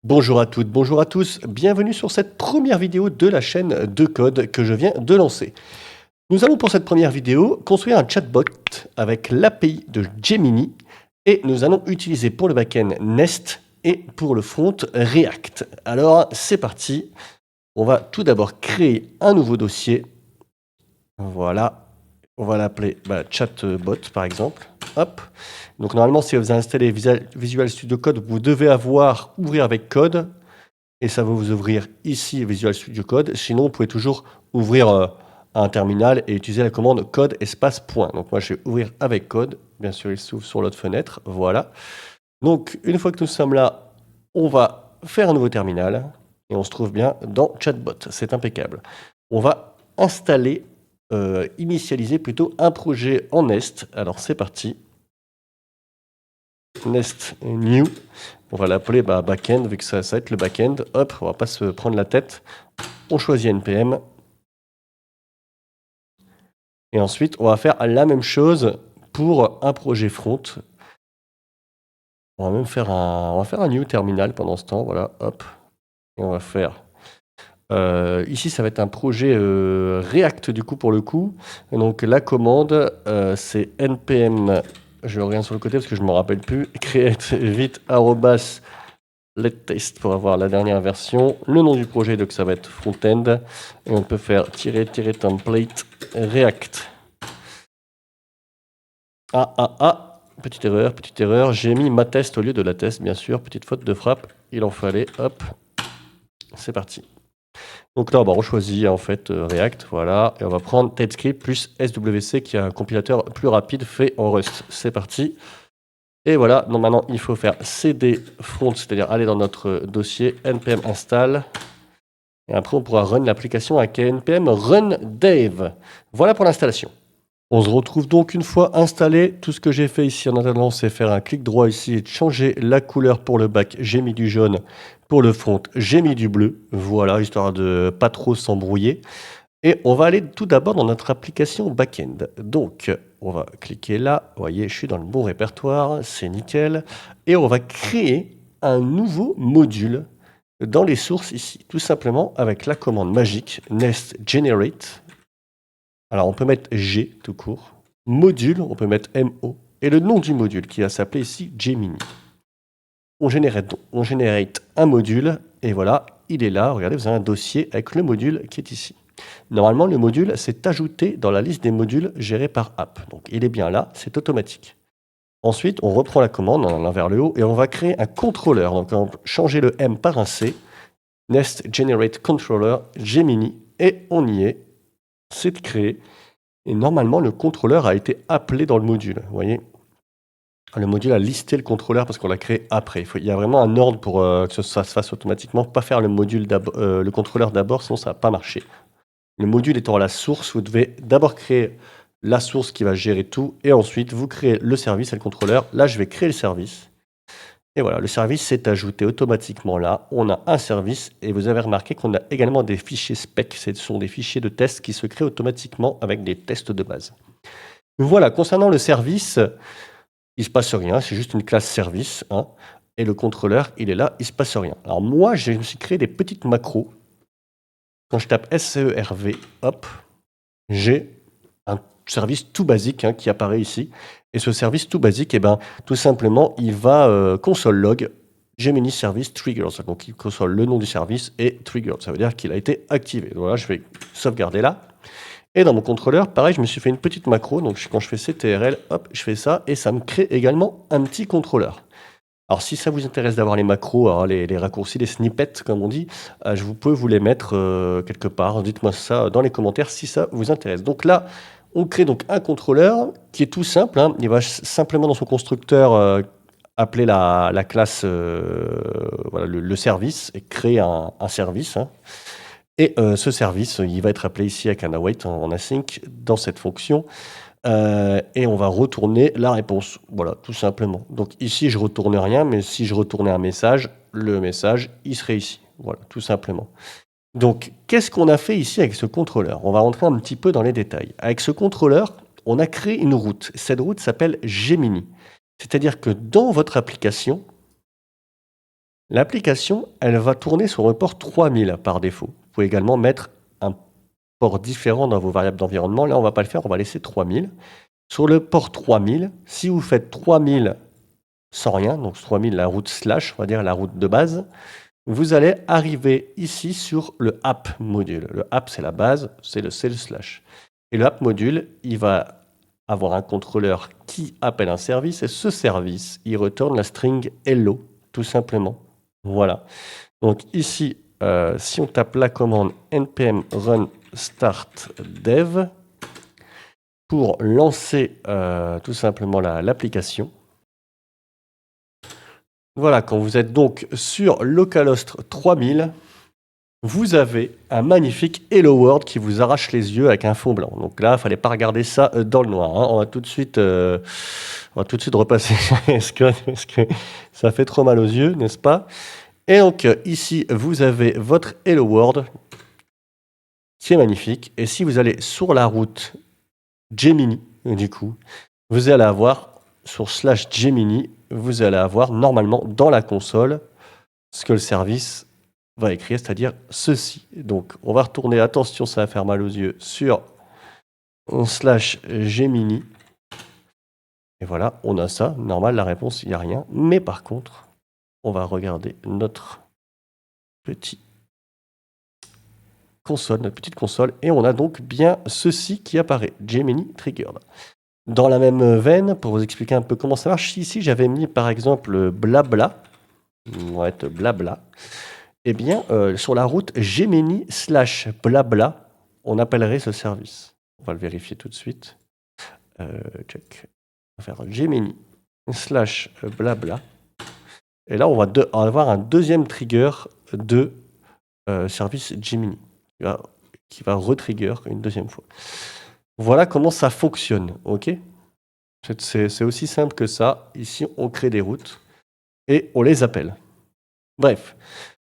Bonjour à toutes, bonjour à tous, bienvenue sur cette première vidéo de la chaîne de code que je viens de lancer. Nous allons pour cette première vidéo construire un chatbot avec l'API de Gemini et nous allons utiliser pour le backend Nest et pour le front React. Alors c'est parti, on va tout d'abord créer un nouveau dossier. Voilà, on va l'appeler chatbot par exemple. Hop. Donc normalement si vous avez installé Visual Studio Code, vous devez ouvrir avec code. Et ça va vous ouvrir ici Visual Studio Code. Sinon, vous pouvez toujours ouvrir un terminal et utiliser la commande code espace point. Donc moi, je vais ouvrir avec code. Bien sûr, il s'ouvre sur l'autre fenêtre. Voilà. Donc, une fois que nous sommes là, on va faire un nouveau terminal. Et on se trouve bien dans Chatbot. C'est impeccable. On va installer, initialiser plutôt un projet en Nest. Alors, c'est parti. Nest new. On va l'appeler backend, vu que ça va être le backend. Hop, on va pas se prendre la tête. On choisit NPM. Et ensuite, on va faire la même chose pour un projet front. On va même faire un new terminal pendant ce temps. Voilà, hop. Et on va faire... ici, ça va être un projet React, du coup, pour le coup. Et donc, la commande, c'est npm... Je reviens sur le côté parce que je ne me rappelle plus. Create vite let's test pour avoir la dernière version. Le nom du projet, donc ça va être front-end. Et on peut faire -template React. Petite erreur. J'ai mis ma test au lieu de la test, bien sûr. Petite faute de frappe. Il en fallait. Hop. C'est parti. Donc là, on choisit en fait React. Voilà. Et on va prendre TypeScript plus SWC qui est un compilateur plus rapide fait en Rust. C'est parti. Et voilà, donc maintenant il faut faire cd front, c'est-à-dire aller dans notre dossier npm install. Et après on pourra run l'application avec npm run dev. Voilà pour l'installation. On se retrouve donc une fois installé. Tout ce que j'ai fait ici en attendant, c'est faire un clic droit ici et changer la couleur pour le back. J'ai mis du jaune. Pour le front, j'ai mis du bleu. Voilà, histoire de pas trop s'embrouiller. Et on va aller tout d'abord dans notre application back-end. Donc, on va cliquer là. Vous voyez, je suis dans le bon répertoire. C'est nickel. Et on va créer un nouveau module dans les sources ici. Tout simplement avec la commande magique nest generate. Alors, on peut mettre G tout court. Module, on peut mettre MO. Et le nom du module qui va s'appeler ici Gemini. On génère un module. Et voilà, il est là. Regardez, vous avez un dossier avec le module qui est ici. Normalement, le module s'est ajouté dans la liste des modules gérés par app. Donc, il est bien là, c'est automatique. Ensuite, on reprend la commande, on en vers le haut, et on va créer un contrôleur. Donc, on va changer le M par un C. Nest Generate Controller Gemini. Et on y est. C'est créé. Et normalement, le contrôleur a été appelé dans le module. Vous voyez, le module a listé le contrôleur parce qu'on l'a créé après. Il y a vraiment un ordre pour que ça se fasse automatiquement. Pas faire le contrôleur d'abord, sinon ça ne va pas marcher. Le module étant la source, vous devez d'abord créer la source qui va gérer tout, et ensuite vous créez le service et le contrôleur. Là, je vais créer le service. Et voilà, le service s'est ajouté automatiquement là. On a un service, et vous avez remarqué qu'on a également des fichiers spec. Ce sont des fichiers de tests qui se créent automatiquement avec des tests de base. Voilà, concernant le service, il ne se passe rien, c'est juste une classe service. Et le contrôleur, il est là, il ne se passe rien. Alors moi, je me suis créé des petites macros. Quand je tape SERV, hop, j'ai un service tout basique qui apparaît ici. Et ce service tout basique, tout simplement, il va console log Gemini Service Triggers. Donc, il console le nom du service et trigger. Ça veut dire qu'il a été activé. Donc, voilà, je vais sauvegarder là. Et dans mon contrôleur, pareil, je me suis fait une petite macro. Donc, quand je fais CTRL, hop, je fais ça. Et ça me crée également un petit contrôleur. Alors, si ça vous intéresse d'avoir les macros, les raccourcis, les snippets, comme on dit, je peux vous les mettre quelque part. Dites-moi ça dans les commentaires si ça vous intéresse. Donc là, on crée donc un contrôleur qui est tout simple. Il va simplement dans son constructeur appeler la classe, voilà, le service, et créer un service. Et ce service, il va être appelé ici avec un await en async dans cette fonction. Et on va retourner la réponse. Voilà, tout simplement. Donc ici, je retourne rien, mais si je retournais un message, le message, il serait ici. Voilà, tout simplement. Donc, qu'est-ce qu'on a fait ici avec ce contrôleur? On va rentrer un petit peu dans les détails. Avec ce contrôleur, on a créé une route. Cette route s'appelle Gemini. C'est-à-dire que dans votre application, L'application, elle va tourner sur le port 3000 par défaut. Vous pouvez également mettre un port différent dans vos variables d'environnement. Là, on ne va pas le faire, on va laisser 3000. Sur le port 3000, si vous faites 3000 sans rien, donc 3000 la route slash, on va dire la route de base, vous allez arriver ici sur le app module. Le app, c'est la base, c'est le slash. Et le app module, il va avoir un contrôleur qui appelle un service, et ce service, il retourne la string hello, tout simplement. Voilà. Donc ici, si on tape la commande npm run start dev pour lancer tout simplement l'application. Voilà, quand vous êtes donc sur localhost 3000, vous avez un magnifique Hello World qui vous arrache les yeux avec un fond blanc. Donc là, il ne fallait pas regarder ça dans le noir. Hein. On va tout de suite repasser ce parce que ça fait trop mal aux yeux, n'est-ce pas? Et donc ici, vous avez votre Hello World qui est magnifique. Et si vous allez sur la route Gemini, du coup, vous allez avoir sur /Gemini, vous allez avoir normalement dans la console ce que le service va écrire, c'est-à-dire ceci. Donc, on va retourner, attention, ça va faire mal aux yeux, sur /Gemini. Et voilà, on a ça. Normal, la réponse, il n'y a rien. Mais par contre, on va regarder notre petite console, et on a donc bien ceci qui apparaît, Gemini Triggered. Dans la même veine, pour vous expliquer un peu comment ça marche, ici j'avais mis par exemple blabla, ouais, blabla, eh bien sur la route Gemini /blabla, on appellerait ce service. On va le vérifier tout de suite. Check. On va faire Gemini /blabla. Et là, on va avoir un deuxième trigger de service Gemini qui va retrigger une deuxième fois. Voilà comment ça fonctionne, ok? C'est aussi simple que ça. Ici, on crée des routes et on les appelle. Bref,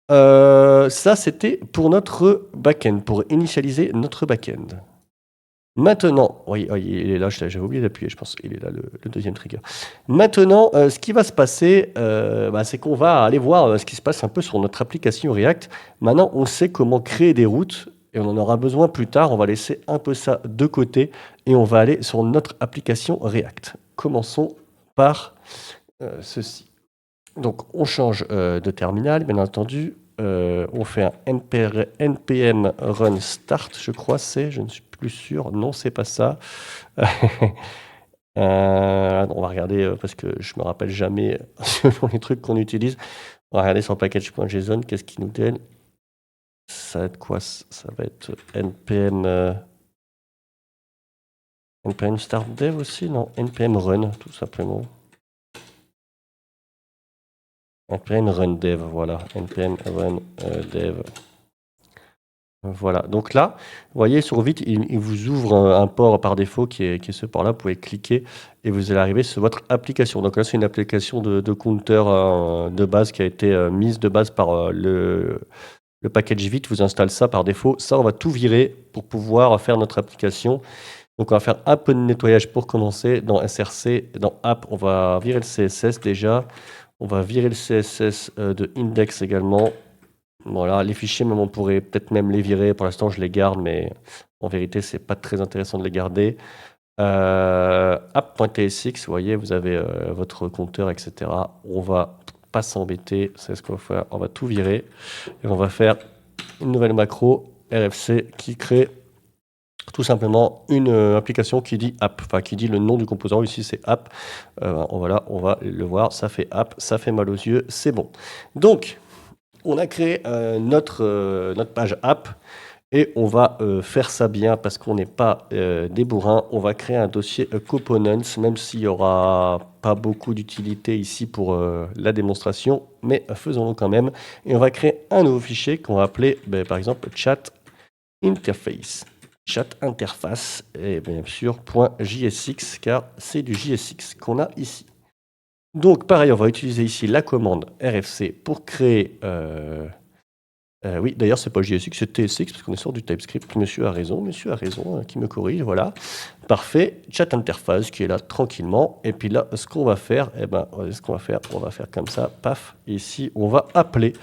ça c'était pour notre backend, pour initialiser notre backend. Maintenant, oui, il est là, j'avais oublié d'appuyer, je pense. Il est là, le deuxième trigger. Maintenant, ce qui va se passer, c'est qu'on va aller voir ce qui se passe un peu sur notre application React. Maintenant, on sait comment créer des routes et on en aura besoin plus tard. On va laisser un peu ça de côté et on va aller sur notre application React. Commençons par ceci. Donc, on change de terminal, bien entendu. On fait un npm run start, je crois, je ne suis plus sûr. Non, c'est pas ça. On va regarder parce que je me rappelle jamais selon les trucs qu'on utilise. On va regarder sur package.json. Qu'est-ce qu'il nous donne? Ça va être quoi? Ça va être npm start dev aussi? Non, npm run, tout simplement. npm run dev, voilà. npm run dev. Voilà, donc là, vous voyez, sur Vite, il vous ouvre un port par défaut qui est ce port-là. Vous pouvez cliquer et vous allez arriver sur votre application. Donc là, c'est une application de compteur de base qui a été mise de base par le package Vite. Vous installez ça par défaut. Ça, on va tout virer pour pouvoir faire notre application. Donc, on va faire un peu de nettoyage pour commencer. Dans SRC, dans App, on va virer le CSS déjà. On va virer le CSS de Index également. Voilà, les fichiers, même on pourrait peut-être même les virer. Pour l'instant, je les garde, mais en vérité, c'est pas très intéressant de les garder. App.tsx, vous voyez, vous avez votre compteur, etc. On va pas s'embêter, c'est ce qu'on va faire. On va tout virer et on va faire une nouvelle macro RFC qui crée tout simplement une application qui dit app, enfin qui dit le nom du composant. Ici, c'est app. Voilà, on va le voir. Ça fait app, ça fait mal aux yeux, c'est bon. Donc, on a créé notre page app et on va faire ça bien parce qu'on n'est pas des bourrins. On va créer un dossier components, même s'il n'y aura pas beaucoup d'utilité ici pour la démonstration, mais faisons-le quand même. Et on va créer un nouveau fichier qu'on va appeler par exemple chat interface. Chat interface et bien sûr .jsx car c'est du JSX qu'on a ici. Donc, pareil, on va utiliser ici la commande RFC pour créer Oui, d'ailleurs, c'est pas JSX, c'est TSX, parce qu'on est sur du TypeScript. Monsieur a raison, qui me corrige, voilà. Parfait. Chat interface qui est là tranquillement. Et puis là, ce qu'on va faire, on va faire comme ça, paf. Ici, on va appeler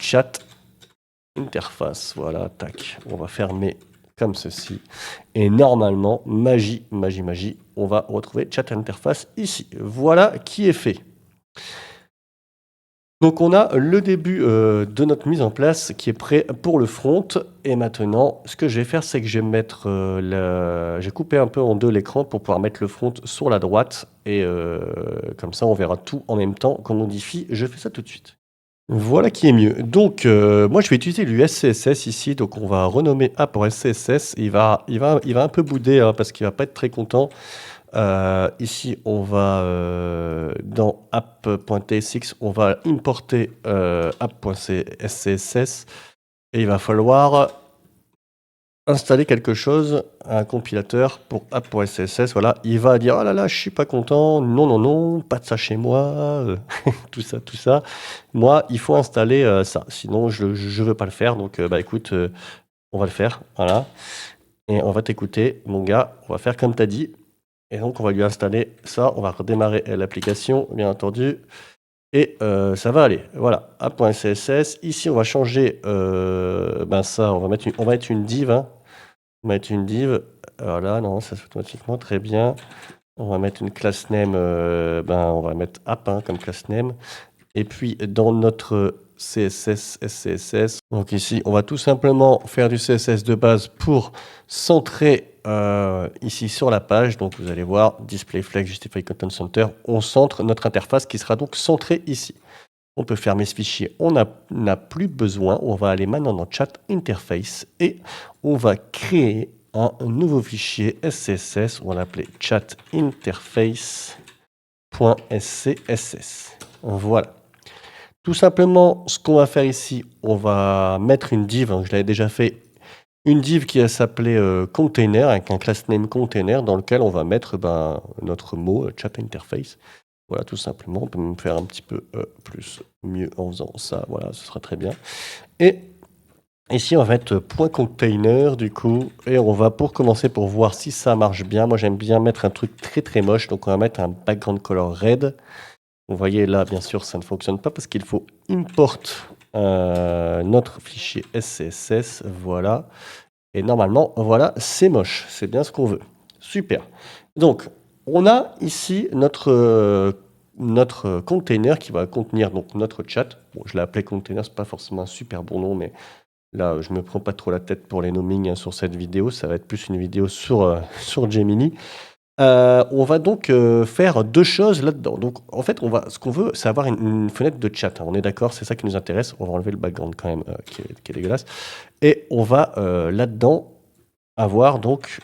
chat interface. Voilà, tac. On va fermer comme ceci. Et normalement, magie, on va retrouver chat interface ici. Voilà qui est fait. Donc on a le début de notre mise en place qui est prêt pour le front. Et maintenant, ce que je vais faire, c'est que je vais mettre j'ai coupé un peu en deux l'écran pour pouvoir mettre le front sur la droite. Et comme ça, on verra tout en même temps qu'on modifie. Je fais ça tout de suite. Voilà qui est mieux. Donc, moi, je vais utiliser du SCSS ici. Donc, on va renommer app pour SCSS. Il va un peu bouder hein, parce qu'il va pas être très content. Ici, on va dans app.tsx, on va importer app.scss et il va falloir installer quelque chose, un compilateur pour app.scss. Voilà, il va dire oh là là, je suis pas content, non, pas de ça chez moi, tout ça. Moi, il faut installer ça, sinon je veux pas le faire. Donc, bah écoute, on va le faire, voilà. Et on va t'écouter, mon gars. On va faire comme tu as dit. Et donc, on va lui installer ça. On va redémarrer l'application, bien entendu. Et ça va aller. Voilà, app.css. Ici, on va changer ça. On va mettre une div. Hein. On va mettre une div. Voilà, non, ça se fait automatiquement. Très bien. On va mettre une class name. On va mettre app hein, comme class name. Et puis, dans notre CSS, SCSS, donc ici, on va tout simplement faire du CSS de base pour centrer ici sur la page. Donc, vous allez voir, Display Flex, Justify Content Center, on centre notre interface qui sera donc centrée ici. On peut fermer ce fichier, on n'a plus besoin. On va aller maintenant dans Chat Interface et on va créer un nouveau fichier SCSS. On va l'appeler Chat Interface.scss. Voilà. Tout simplement, ce qu'on va faire ici, on va mettre une div, je l'avais déjà fait, une div qui va s'appeler container, avec un class name container, dans lequel on va mettre notre mot chat interface. Voilà, tout simplement. On peut même faire un petit peu mieux en faisant ça. Voilà, ce sera très bien. Et ici, on va mettre point container, du coup, et on va, pour commencer, pour voir si ça marche bien, moi j'aime bien mettre un truc très très moche, donc on va mettre un background color red. Vous voyez là, bien sûr, ça ne fonctionne pas parce qu'il faut import notre fichier SCSS. Voilà. Et normalement, voilà, c'est moche. C'est bien ce qu'on veut. Super. Donc, on a ici notre container qui va contenir donc, notre chat. Bon, je l'ai appelé container, c'est pas forcément un super bon nom, mais là, je me prends pas trop la tête pour les namings hein, sur cette vidéo. Ça va être plus une vidéo sur Gemini. On va donc faire deux choses là-dedans. Donc, en fait, ce qu'on veut, c'est avoir une fenêtre de chat. Hein. On est d'accord, c'est ça qui nous intéresse. On va enlever le background quand même, qui est dégueulasse. Et on va là-dedans avoir donc,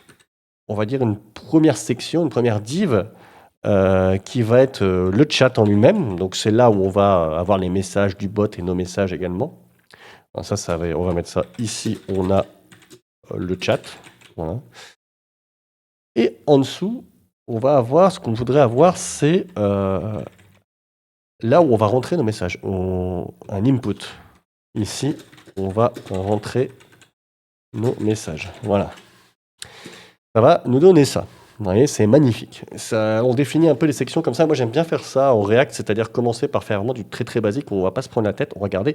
on va dire, une première section, une première div qui va être le chat en lui-même. Donc, c'est là où on va avoir les messages du bot et nos messages également. Alors on va mettre ça ici. On a le chat. Voilà. Et en dessous, on va avoir ce qu'on voudrait avoir, c'est là où on va rentrer nos messages. Un input. Ici, on va rentrer nos messages. Voilà. Ça va nous donner ça. Vous voyez, c'est magnifique. Ça, on définit un peu les sections comme ça. Moi, j'aime bien faire ça en React, c'est-à-dire commencer par faire vraiment du très très basique où on ne va pas se prendre la tête. On va regarder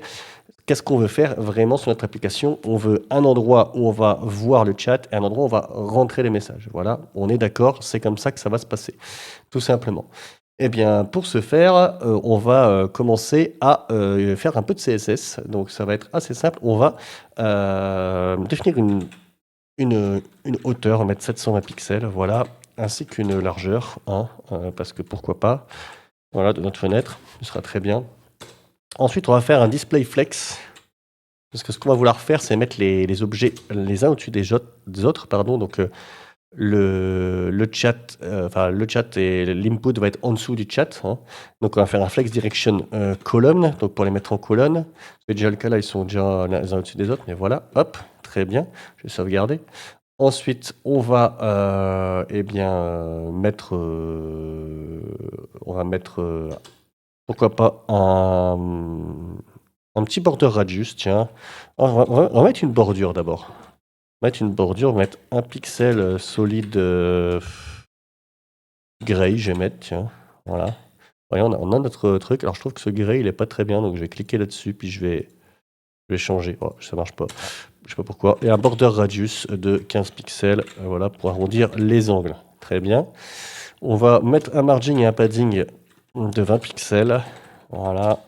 qu'est-ce qu'on veut faire vraiment sur notre application. On veut un endroit où on va voir le chat et un endroit où on va rentrer les messages. Voilà, on est d'accord, c'est comme ça que ça va se passer, tout simplement. Eh bien, pour ce faire, on va commencer à faire un peu de CSS. Donc, ça va être assez simple. On va définir une hauteur, on va mettre 720 pixels, voilà, ainsi qu'une largeur, hein, parce que pourquoi pas, voilà, de notre fenêtre, ce sera très bien. Ensuite, on va faire un display flex, parce que ce qu'on va vouloir faire, c'est mettre les objets les uns au-dessus des autres, pardon, donc le chat et l'input va être en dessous du chat, hein. Donc on va faire un flex direction column, donc pour les mettre en colonne. C'est déjà le cas là, ils sont déjà les uns au-dessus des autres, mais voilà, hop, très bien, je vais sauvegarder. Ensuite, on va mettre, pourquoi pas Un petit border radius, tiens. On va mettre une bordure d'abord. On va mettre une bordure, on va mettre un pixel solide gray, je vais mettre, tiens. Voilà. Voyez, on a notre truc. Alors je trouve que ce gray, il est pas très bien, donc je vais cliquer là-dessus, puis je vais changer. Oh, ça marche pas. Je sais pas pourquoi. Et un border radius de 15 pixels, voilà, pour arrondir les angles. Très bien. On va mettre un margin et un padding de 20 pixels. Voilà.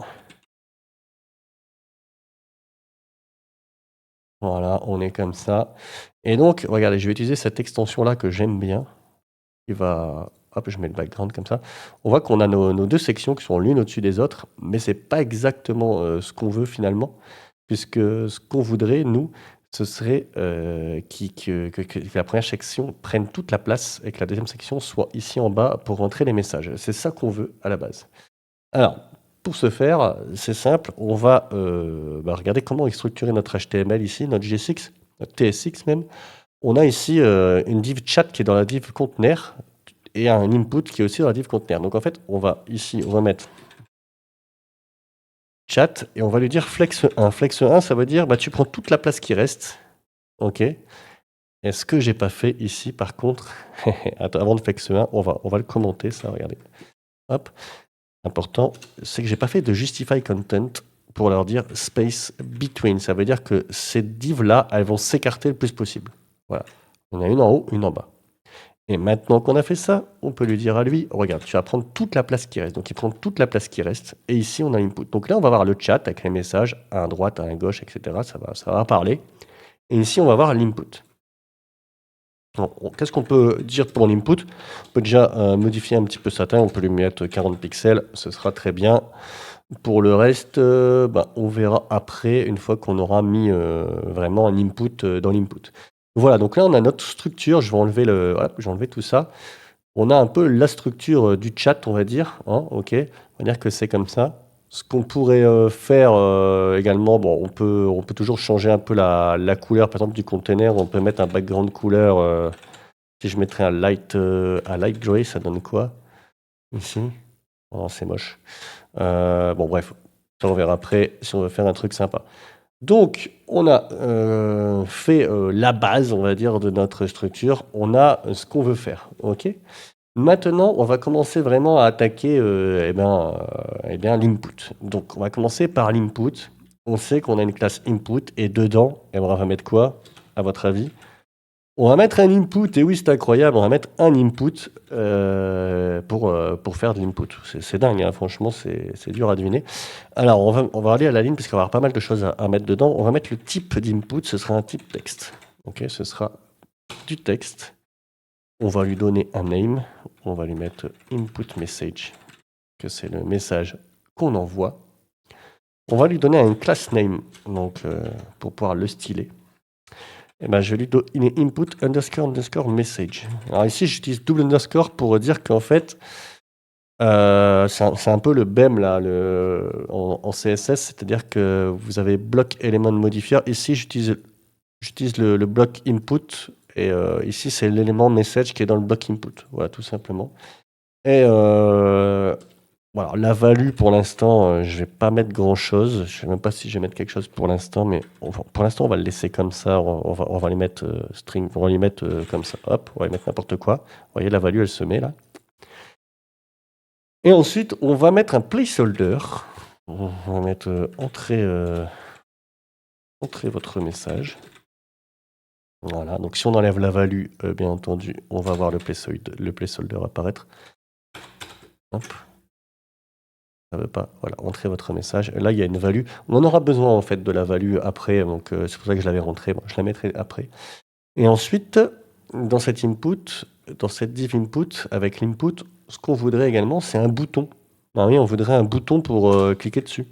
Voilà, on est comme ça. Et donc, regardez, je vais utiliser cette extension-là que j'aime bien. Qui va... Hop, je mets le background comme ça. On voit qu'on a nos deux sections qui sont l'une au-dessus des autres, mais c'est pas exactement ce qu'on veut finalement, puisque ce qu'on voudrait, nous, ce serait que la première section prenne toute la place et que la deuxième section soit ici en bas pour rentrer les messages. C'est ça qu'on veut à la base. Alors, pour ce faire, c'est simple, on va regarder comment est structuré notre HTML ici, notre G6, notre TS6 même. On a ici une div chat qui est dans la div conteneur et un input qui est aussi dans la div conteneur. Donc en fait, on va mettre chat et on va lui dire flex 1. Flex 1, ça veut dire tu prends toute la place qui reste. OK. Et ce que j'ai pas fait ici, par contre, attends, avant de flex 1, on va le commenter, ça, regardez. Hop. Important, c'est que j'ai pas fait de justify content pour leur dire space between. Ça veut dire que ces divs-là, elles vont s'écarter le plus possible. Voilà. On a une en haut, une en bas. Et maintenant qu'on a fait ça, on peut lui dire à lui, regarde, tu vas prendre toute la place qui reste. Donc il prend toute la place qui reste. Et ici, on a l'input. Donc là, on va voir le chat avec les messages à droite, à gauche, etc. Ça va parler. Et ici, on va voir l'input. Qu'est-ce qu'on peut dire pour l'input? On peut déjà modifier un petit peu sa taille. On peut lui mettre 40 pixels. Ce sera très bien. Pour le reste, on verra après, une fois qu'on aura mis vraiment un input dans l'input. Voilà, donc là, on a notre structure. Je vais enlever tout ça. On a un peu la structure du chat, on va dire. Hein, OK. On va dire que c'est comme ça. Ce qu'on pourrait faire également, on peut toujours changer un peu la couleur, par exemple, du container. On peut mettre un background couleur. Si je mettrais un light gray, ça donne quoi ici? Oh, c'est moche. Bref, ça on verra après si on veut faire un truc sympa. Donc, on a fait la base, on va dire, de notre structure. On a ce qu'on veut faire. OK. Maintenant, on va commencer vraiment à attaquer l'input. Donc, on va commencer par l'input. On sait qu'on a une classe input et dedans, on va mettre quoi, à votre avis? On va mettre un input, et oui, c'est incroyable, on va mettre un input pour faire de l'input. C'est dingue, hein, franchement, c'est dur à deviner. Alors, on va aller à la ligne, parce qu'on va avoir pas mal de choses à mettre dedans. On va mettre le type d'input, ce sera un type texte. Ok, ce sera du texte. On va lui donner un name. On va lui mettre input message, que c'est le message qu'on envoie. On va lui donner un class name, donc pour pouvoir le styler. Je vais lui donner input underscore message. Alors ici, j'utilise double underscore pour dire qu'en fait, c'est un peu le BEM là, en CSS, c'est-à-dire que vous avez block element modifier. Ici, j'utilise le bloc input et ici, c'est l'élément message qui est dans le bloc input. Voilà, tout simplement. Et voilà, la value pour l'instant, je vais pas mettre grand chose. Je sais même pas si je vais mettre quelque chose pour l'instant, mais pour l'instant, on va le laisser comme ça. On va les mettre string, on va les mettre comme ça. Hop, on va y mettre n'importe quoi. Vous voyez, la value, elle se met là. Et ensuite, on va mettre un placeholder. On va mettre entrer votre message. Voilà, donc si on enlève la value, bien entendu, on va voir le placeholder apparaître. Hop. Ça veut pas, voilà, entrer votre message. Là, il y a une value. On en aura besoin en fait de la value après, donc c'est pour ça que je l'avais rentrée. Je la mettrai après. Et ensuite, dans cet input, dans cette div input, avec l'input, ce qu'on voudrait également, c'est un bouton. Ah oui, on voudrait un bouton pour cliquer dessus.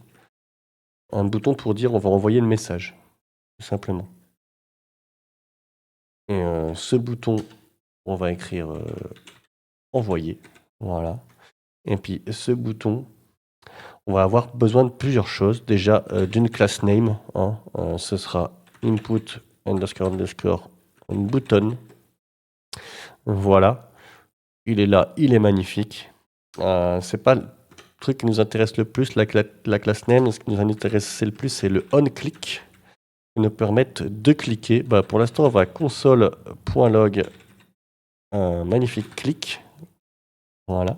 Un bouton pour dire on va envoyer le message, tout simplement. Et ce bouton, on va écrire envoyer. Voilà. Et puis ce bouton, on va avoir besoin de plusieurs choses. Déjà, d'une class name. Hein, ce sera input underscore button. Voilà. Il est là, il est magnifique. C'est pas truc qui nous intéresse le plus, la classe name, ce qui nous a intéressé le plus, c'est le onClick, qui nous permettent de cliquer. Bah, pour l'instant, on va console.log un magnifique clic. Voilà.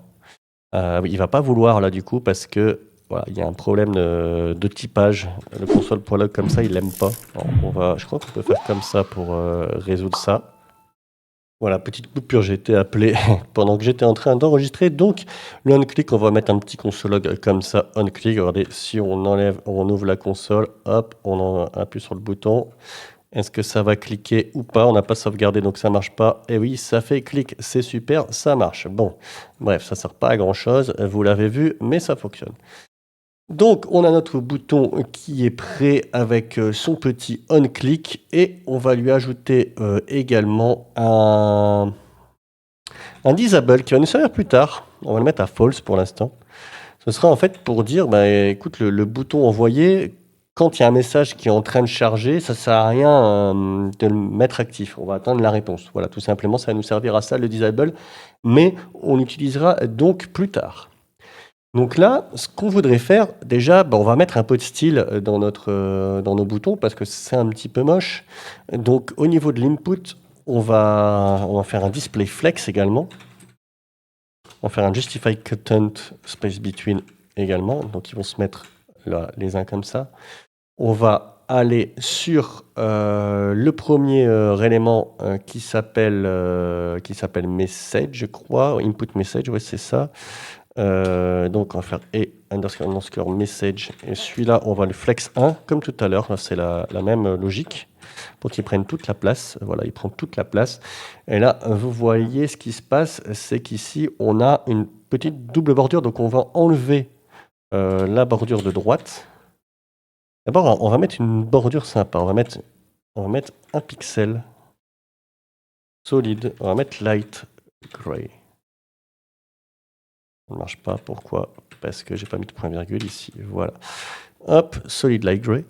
Il va pas vouloir là du coup parce que voilà, il y a un problème de typage. Le console.log comme ça, il l'aime pas. Alors, je crois qu'on peut faire comme ça pour résoudre ça. Voilà, petite coupure, j'ai été appelé pendant que j'étais en train d'enregistrer. Donc, le onClick, on va mettre un petit console.log comme ça, onClick. Regardez, si on enlève, on ouvre la console, hop, on appuie sur le bouton. Est-ce que ça va cliquer ou pas? On n'a pas sauvegardé, donc ça marche pas. Et oui, ça fait clic, c'est super, ça marche. Bon, bref, ça sert pas à grand-chose, vous l'avez vu, mais ça fonctionne. Donc, on a notre bouton qui est prêt avec son petit onClick et on va lui ajouter également un disable qui va nous servir plus tard. On va le mettre à false pour l'instant. Ce sera en fait pour dire, bah, écoute, le bouton envoyé, quand il y a un message qui est en train de charger, ça ne sert à rien de le mettre actif. On va attendre la réponse. Voilà, tout simplement, ça va nous servir à ça, le disable, mais on l'utilisera donc plus tard. Donc là, ce qu'on voudrait faire, déjà, on va mettre un peu de style dans nos boutons parce que c'est un petit peu moche. Donc au niveau de l'input, on va faire un display flex également. On va faire un justify content space between également. Donc ils vont se mettre là, les uns comme ça. On va aller sur le premier élément qui s'appelle message, je crois, input message, ouais c'est ça. Donc on va faire underscore message et celui-là on va le flex 1 comme tout à l'heure, c'est la même logique pour qu'il prenne toute la place. Voilà, il prend toute la place et là vous voyez ce qui se passe, c'est qu'ici on a une petite double bordure, donc on va enlever la bordure de droite. D'abord on va mettre une bordure sympa, on va mettre un pixel solide, on va mettre light gray. Ça ne marche pas, pourquoi? Parce que j'ai pas mis de point virgule ici, voilà. Hop, solid light gray.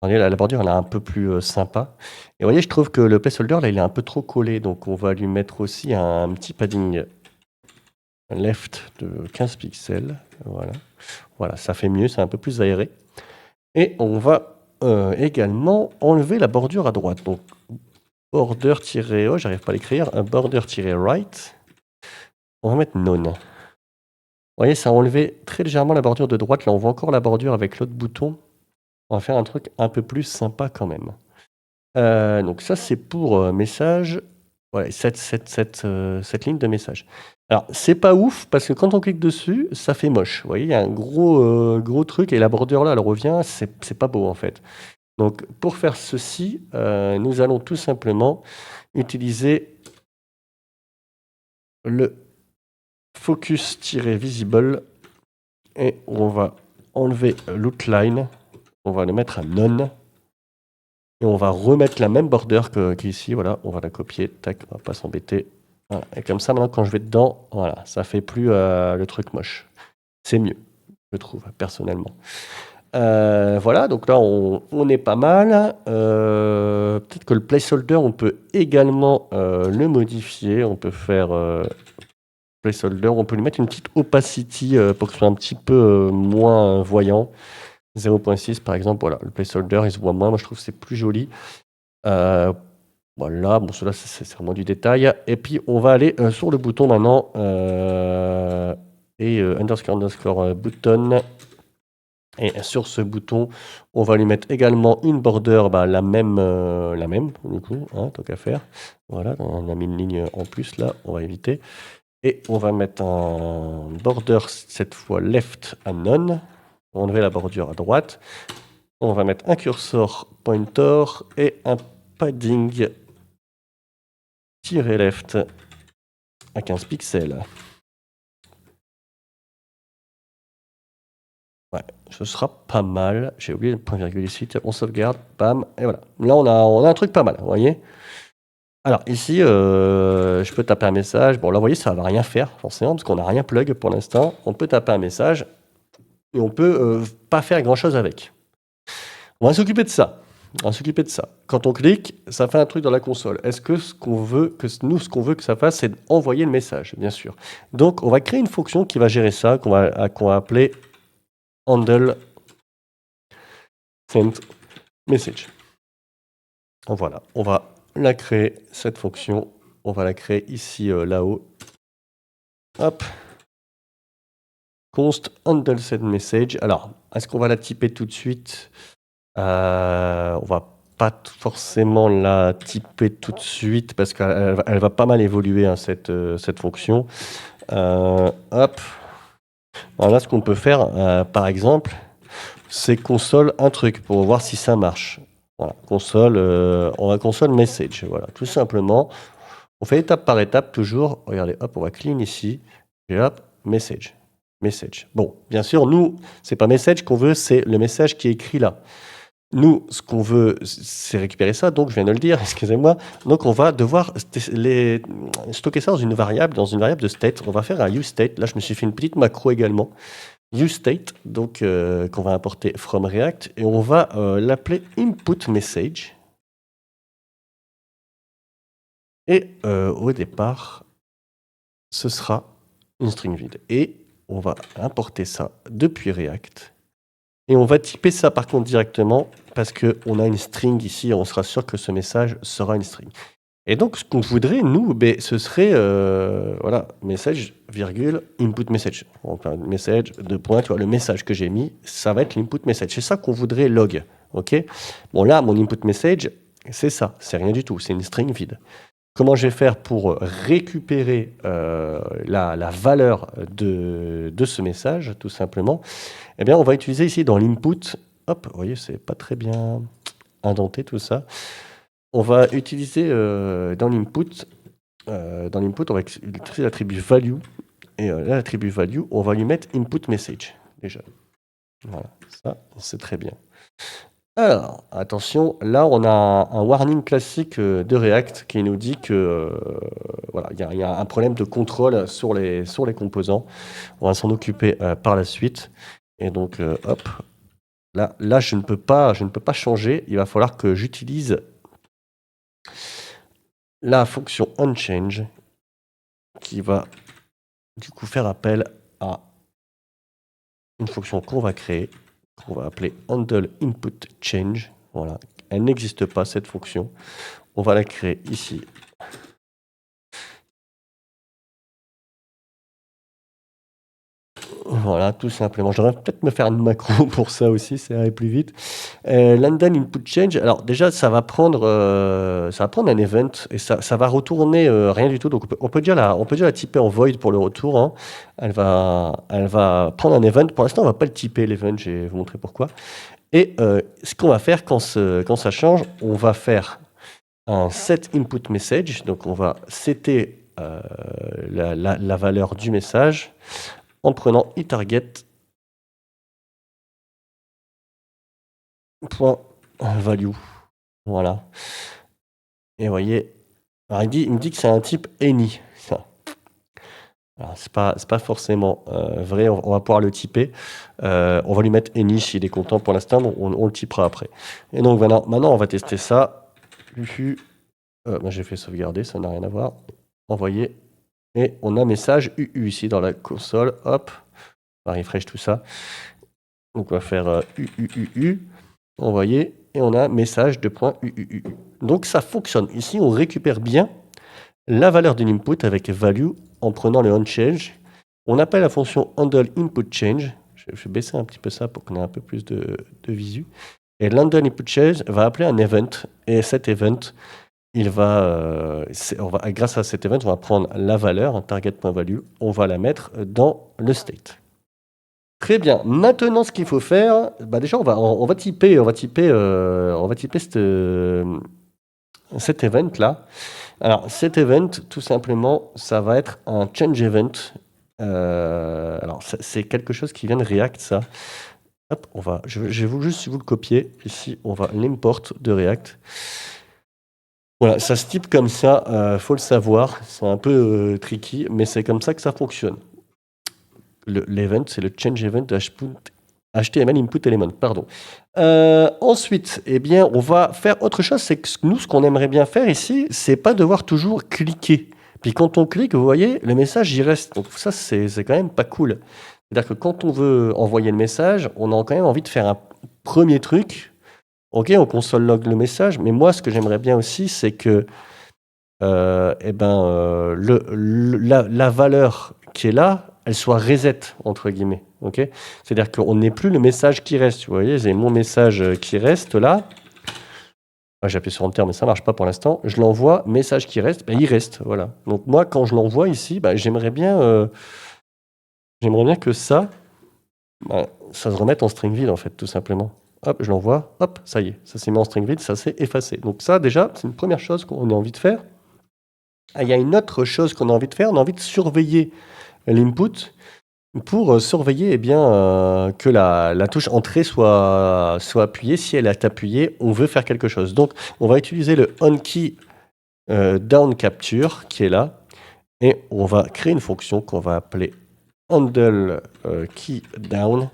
La bordure elle est un peu plus sympa. Et vous voyez, je trouve que le placeholder là il est un peu trop collé, donc on va lui mettre aussi un petit padding left de 15 pixels. Voilà, ça fait mieux, c'est un peu plus aéré. Et on va également enlever la bordure à droite. Donc border-oh, j'arrive pas à l'écrire, un border-right. On va mettre none. Vous voyez, ça a enlevé très légèrement la bordure de droite. Là, on voit encore la bordure avec l'autre bouton. On va faire un truc un peu plus sympa quand même. Donc ça, c'est pour message. Ouais, cette ligne de message. Alors, c'est pas ouf, parce que quand on clique dessus, ça fait moche. Vous voyez, il y a un gros truc, et la bordure là, elle revient, c'est pas beau en fait. Donc, pour faire ceci, nous allons tout simplement utiliser le focus-visible et on va enlever l'outline, on va le mettre à none et on va remettre la même border qu'ici, voilà, on va la copier, tac, on va pas s'embêter. Voilà. Et comme ça, maintenant, quand je vais dedans, voilà, ça fait plus le truc moche. C'est mieux, je trouve, personnellement. Voilà, donc là, on est pas mal. Peut-être que le placeholder, on peut également le modifier. On peut faire placeholder, on peut lui mettre une petite opacity pour que ce soit un petit peu moins voyant. 0.6 par exemple, voilà, le placeholder il se voit moins, moi je trouve que c'est plus joli. Voilà, bon cela c'est vraiment du détail. Et puis on va aller sur le bouton maintenant et underscore button. Et sur ce bouton, on va lui mettre également une border, la même du coup, hein, tant qu'à faire. Voilà, on a mis une ligne en plus là, on va éviter. Et on va mettre un border, cette fois left à none. On va enlever la bordure à droite. On va mettre un cursor pointer et un padding left à 15 pixels. Ouais, ce sera pas mal. J'ai oublié le point virgule ici. On sauvegarde, bam, et voilà. Là, on a un truc pas mal, vous voyez. Alors ici, je peux taper un message. Bon là, vous voyez, ça ne va rien faire forcément parce qu'on n'a rien plug pour l'instant. On peut taper un message et on peut pas faire grand-chose avec. On va s'occuper de ça. On va s'occuper de ça. Quand on clique, ça fait un truc dans la console. Est-ce que ce qu'on veut que ça fasse, c'est envoyer le message, bien sûr. Donc, on va créer une fonction qui va gérer ça, qu'on va appeler handle send message. Voilà, on va la créer, cette fonction. On va la créer ici, là-haut. Hop. Const handle send message. Alors, est-ce qu'on va la typer tout de suite? On va pas forcément la typer tout de suite parce qu'elle va pas mal évoluer, hein, cette fonction. Hop. Alors là, ce qu'on peut faire, par exemple, c'est console un truc pour voir si ça marche. Voilà, console, on va console message. Voilà, tout simplement. On fait étape par étape toujours. Regardez, hop, on va clean ici. Et hop, message. Message. Bon, bien sûr, nous, c'est pas message qu'on veut, c'est le message qui est écrit là. Nous, ce qu'on veut, c'est récupérer ça, donc je viens de le dire, excusez-moi. Donc on va devoir stocker ça dans une variable de state. On va faire un useState. Là, je me suis fait une petite macro également. useState, donc qu'on va importer from React, et on va l'appeler input message. Et au départ, ce sera une string vide. Et on va importer ça depuis React. Et on va typer ça par contre directement parce qu'on a une string ici et on sera sûr que ce message sera une string. Et donc, ce qu'on voudrait, nous, ce serait voilà, message, virgule, input message. Enfin, message, deux points, tu vois, le message que j'ai mis, ça va être l'input message. C'est ça qu'on voudrait log. OK? Bon, là, mon input message, c'est ça. C'est rien du tout. C'est une string vide. Comment je vais faire pour récupérer la valeur de ce message, tout simplement? Eh bien, on va utiliser ici dans l'input, hop, vous voyez, c'est pas très bien indenté tout ça. On va utiliser dans l'input, on va utiliser l'attribut value. Et là, l'attribut value, on va lui mettre input message, déjà. Voilà, ça, c'est très bien. Alors, attention, là, on a un warning classique de React qui nous dit que voilà, il y a un problème de contrôle sur les composants. On va s'en occuper par la suite. Et donc, hop, là, je ne peux pas changer. Il va falloir que j'utilise la fonction onChange qui va du coup faire appel à une fonction qu'on va créer, qu'on va appeler handle input change. Voilà, elle n'existe pas cette fonction. On va la créer ici. Voilà, tout simplement. Je devrais peut-être me faire une macro pour ça aussi, ça irait plus vite. London input change. Alors déjà, ça va prendre un event et ça va retourner rien du tout. Donc on peut déjà la typer en void pour le retour. Hein. Elle va prendre un event. Pour l'instant, on va pas le typer l'event. Je vais vous montrer pourquoi. Et ce qu'on va faire quand ça change, on va faire un set input message. Donc on va setter la valeur du message en prenant iTarget .value. Voilà. Et vous voyez, alors il me dit que c'est un type any. C'est pas forcément vrai, on va pouvoir le typer. On va lui mettre any s'il est content pour l'instant, on le typera après. Et donc maintenant on va tester ça. J'ai fait sauvegarder, ça n'a rien à voir. Envoyer. Et on a message UU ici dans la console. Hop, on va refresh tout ça. Donc on va faire UUUU. Envoyer. Et on a message de point UUU. Donc ça fonctionne. Ici, on récupère bien la valeur d'une input avec value en prenant le onChange. On appelle la fonction handle input change. Je vais baisser un petit peu ça pour qu'on ait un peu plus de visu. Et l'handle input change va appeler un event. Et cet event, grâce à cet event, on va prendre la valeur, target.value, on va la mettre dans le state. Très bien. Maintenant, ce qu'il faut faire, déjà, on va typer cet event là. Alors, cet event, tout simplement, ça va être un change event. Alors, c'est quelque chose qui vient de React, ça. Hop, je vais juste vous le copier. Ici, on va l'import de React. Voilà, ça se type comme ça. Faut le savoir. C'est un peu tricky, mais c'est comme ça que ça fonctionne. L'event, c'est le change event HTML input element, pardon. Ensuite, eh bien, on va faire autre chose. C'est que nous, ce qu'on aimerait bien faire ici, c'est pas devoir toujours cliquer. Puis quand on clique, vous voyez, le message y reste. Donc ça, c'est quand même pas cool. C'est-à-dire que quand on veut envoyer le message, on a quand même envie de faire un premier truc. Ok, on console log le message, mais moi, ce que j'aimerais bien aussi, c'est que la valeur qui est là, elle soit reset, entre guillemets. Okay, c'est-à-dire qu'on n'ait plus le message qui reste. Vous voyez, j'ai mon message qui reste là. Ah, j'ai appuyé sur Enter, mais ça ne marche pas pour l'instant. Je l'envoie, message qui reste, il reste. Voilà. Donc moi, quand je l'envoie ici, j'aimerais bien que ça se remette en string vide, en fait, tout simplement. Hop, je l'envoie, hop, ça y est, ça s'est mis en string vide, ça s'est effacé. Donc ça, déjà, c'est une première chose qu'on a envie de faire. Il y a une autre chose qu'on a envie de faire, on a envie de surveiller l'input pour surveiller que la touche entrée soit appuyée. Si elle est appuyée, on veut faire quelque chose. Donc, on va utiliser le onKey down capture qui est là, et on va créer une fonction qu'on va appeler handle key down.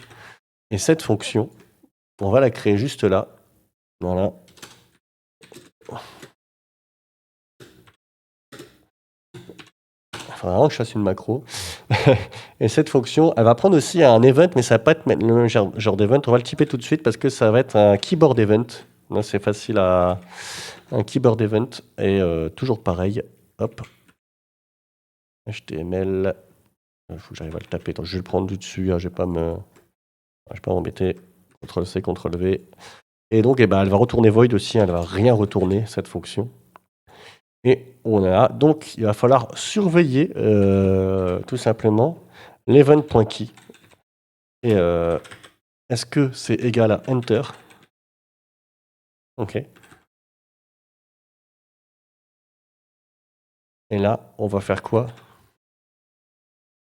Et cette fonction, on va la créer juste là. Voilà. Il faudra vraiment que je fasse une macro. Et cette fonction, elle va prendre aussi un event, mais ça va pas être le même genre d'event. On va le typer tout de suite parce que ça va être un keyboard event. Là, c'est facile à... Un keyboard event. Et toujours pareil. Hop. HTML. Il faut que j'arrive à le taper. Donc, je vais le prendre du dessus. Hein, je ne vais pas m'embêter. CTRL-C, CTRL-V. Et donc, elle va retourner void aussi. Elle ne va rien retourner, cette fonction. Et on a donc, il va falloir surveiller tout simplement l'event.key. Et est-ce que c'est égal à enter? OK. Et là, on va faire quoi?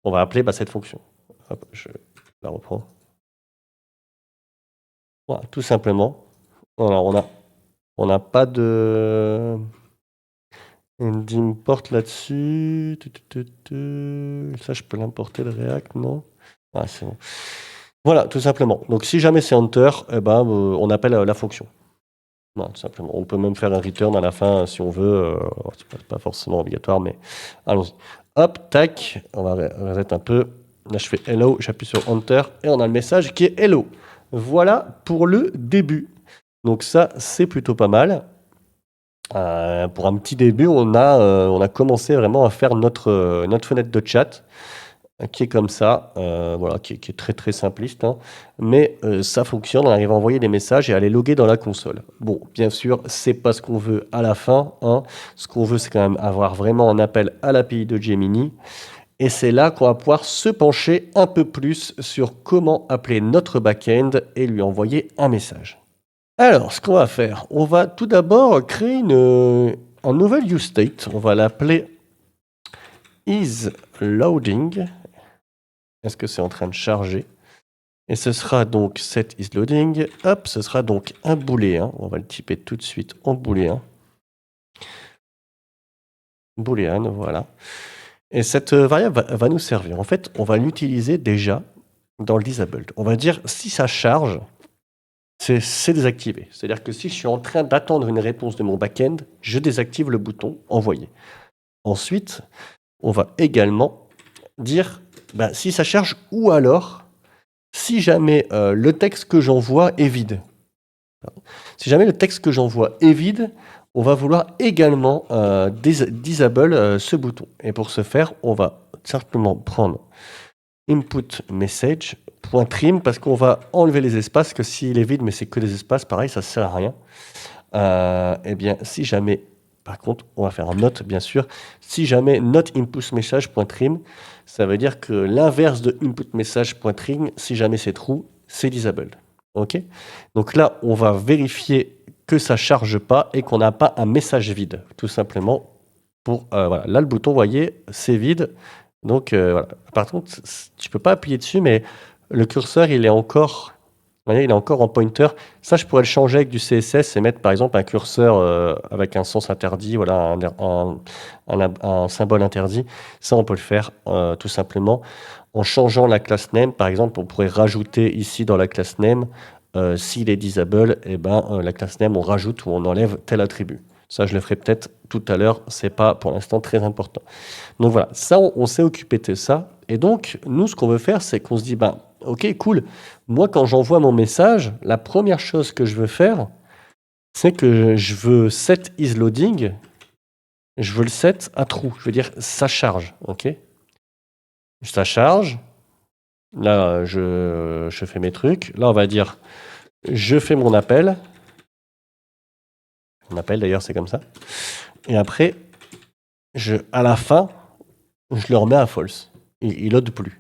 On va appeler cette fonction. Hop, je la reprends. Voilà, tout simplement. Alors, on n'a pas de... d'import là-dessus. Ça, je peux l'importer, le React, non? Ah, c'est bon. Voilà, tout simplement. Donc, si jamais c'est enter, on appelle la fonction. Non, tout simplement. On peut même faire un return à la fin si on veut. C'est pas forcément obligatoire, mais allons-y. Hop, tac, on va reset un peu. Là, je fais hello, j'appuie sur enter et on a le message qui est hello. Voilà pour le début. Donc ça, c'est plutôt pas mal. Pour un petit début, on a commencé vraiment à faire notre fenêtre de chat qui est comme ça, voilà, qui est très très simpliste, hein. Mais ça fonctionne, on arrive à envoyer des messages et à les loguer dans la console. Bon, bien sûr, c'est pas ce qu'on veut à la fin, hein. Ce qu'on veut, c'est quand même avoir vraiment un appel à l'API de Gemini. Et c'est là qu'on va pouvoir se pencher un peu plus sur comment appeler notre back-end et lui envoyer un message. Alors, ce qu'on va faire, on va tout d'abord créer un nouvel useState. On va l'appeler isLoading. Est-ce que c'est en train de charger? Et ce sera donc set isLoading. Hop, ce sera donc un booléen. On va le typer tout de suite en booléen. Boolean, voilà. Et cette variable va nous servir. En fait, on va l'utiliser déjà dans le disabled. On va dire si ça charge, c'est désactivé. C'est-à-dire que si je suis en train d'attendre une réponse de mon back-end, je désactive le bouton envoyer. Ensuite, on va également dire si ça charge ou alors si jamais le texte que j'envoie est vide. Si jamais le texte que j'envoie est vide, on va vouloir également disable ce bouton. Et pour ce faire, on va simplement prendre input message.trim parce qu'on va enlever les espaces, que s'il est vide mais c'est que des espaces, pareil, ça ne sert à rien. Eh bien, si jamais, par contre, on va faire un note, bien sûr, si jamais not input message.trim, ça veut dire que l'inverse de input message.trim, si jamais c'est true, c'est disabled. OK? Donc là, on va vérifier que ça ne charge pas et qu'on n'a pas un message vide, tout simplement. Voilà. Là, le bouton, vous voyez, c'est vide. Donc, voilà. Par contre, tu ne peux pas appuyer dessus, mais le curseur, il est encore en pointer. Ça, je pourrais le changer avec du CSS et mettre, par exemple, un curseur avec un sens interdit, voilà, un symbole interdit. Ça, on peut le faire tout simplement en changeant la class name. Par exemple, on pourrait rajouter ici dans la class name, s'il est disable, eh ben, la class name, on rajoute ou on enlève tel attribut. Ça, je le ferai peut-être tout à l'heure. C'est pas pour l'instant très important. Donc voilà, ça, on s'est occupé de ça. Et donc, nous, ce qu'on veut faire, c'est qu'on se dit, ben, ok, cool. Moi, quand j'envoie mon message, la première chose que je veux faire, c'est que je veux set isLoading. Je veux le set à true. Je veux dire, ça charge, ok? Ça charge. Là, je fais mes trucs. Là, on va dire, je fais mon appel. Mon appel, d'ailleurs, c'est comme ça. Et après, à la fin, je le remets à false. Il load plus.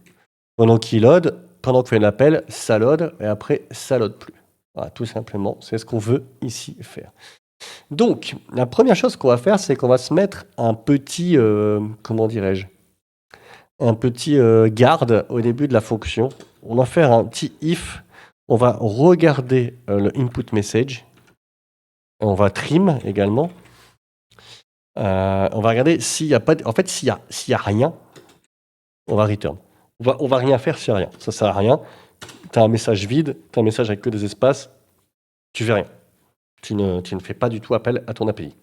Pendant qu'il load, pendant qu'on fait l'appel, ça load, et après, ça load plus. Voilà, tout simplement, c'est ce qu'on veut ici faire. Donc, la première chose qu'on va faire, c'est qu'on va se mettre un petit, comment dirais-je, un petit garde au début de la fonction. On va faire un petit if. On va regarder le input message. On va trim également. On va regarder s'il n'y a pas. En fait, s'il y a rien, on va return. On va rien faire s'il n'y a rien. Ça sert à rien. Tu as un message vide, tu as un message avec que des espaces, tu fais rien. Tu ne fais pas du tout appel à ton API.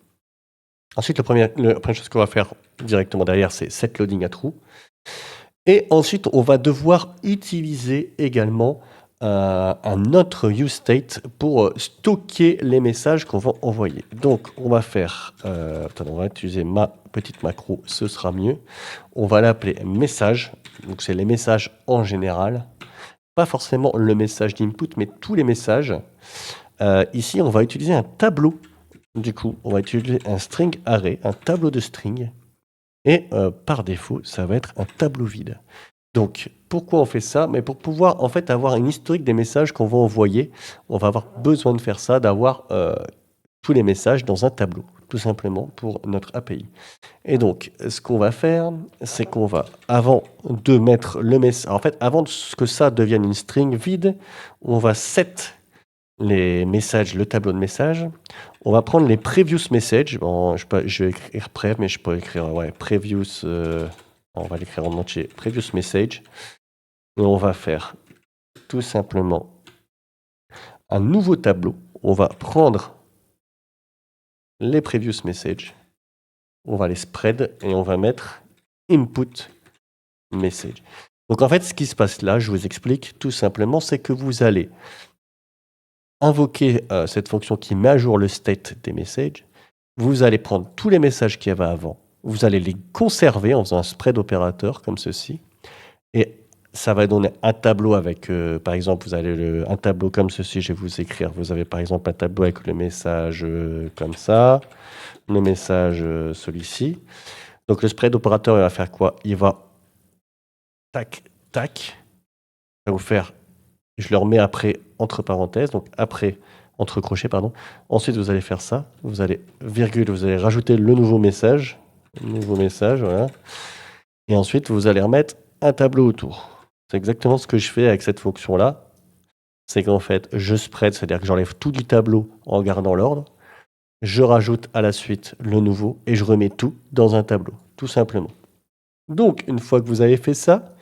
Ensuite, la première chose qu'on va faire directement derrière, c'est set loading à true. Et ensuite, on va devoir utiliser également un autre useState pour stocker les messages qu'on va envoyer. Donc, on va faire... on va utiliser ma petite macro, ce sera mieux. On va l'appeler message. Donc, c'est les messages en général. Pas forcément le message d'input, mais tous les messages. Ici, on va utiliser un tableau. Du coup, on va utiliser un string array, un tableau de string. Et par défaut, ça va être un tableau vide. Donc, pourquoi on fait ça? Mais pour pouvoir en fait avoir une historique des messages qu'on va envoyer, on va avoir besoin de faire ça, d'avoir tous les messages dans un tableau, tout simplement pour notre API. Et donc, ce qu'on va faire, c'est qu'on va, avant de mettre le message, en fait, avant que ça devienne une string vide, on va set les messages, le tableau de messages. On va prendre les previous messages. Bon, je vais écrire prev, mais je peux écrire previous. On va l'écrire en entier. Previous message. Et on va faire tout simplement un nouveau tableau. On va prendre les previous messages. On va les spread et on va mettre input message. Donc en fait, ce qui se passe là, je vous explique tout simplement, c'est que vous allez invoquer cette fonction qui met à jour le state des messages. Vous allez prendre tous les messages qu'il y avait avant. Vous allez les conserver en faisant un spread opérateur comme ceci. Et ça va donner un tableau avec, par exemple, vous avez un tableau comme ceci, je vais vous écrire. Vous avez par exemple un tableau avec le message comme ça, le message celui-ci. Donc le spread opérateur, il va faire quoi? Il va tac, tac. Il va vous faire, je le remets après entre parenthèses, donc après entre crochets, pardon. Ensuite, vous allez faire ça. Vous allez virgule, vous allez rajouter le nouveau message. Voilà. Et ensuite, vous allez remettre un tableau autour. C'est exactement ce que je fais avec cette fonction-là. C'est qu'en fait, je spread, c'est-à-dire que j'enlève tout du tableau en gardant l'ordre. Je rajoute à la suite le nouveau et je remets tout dans un tableau, tout simplement. Donc, une fois que vous avez fait ça,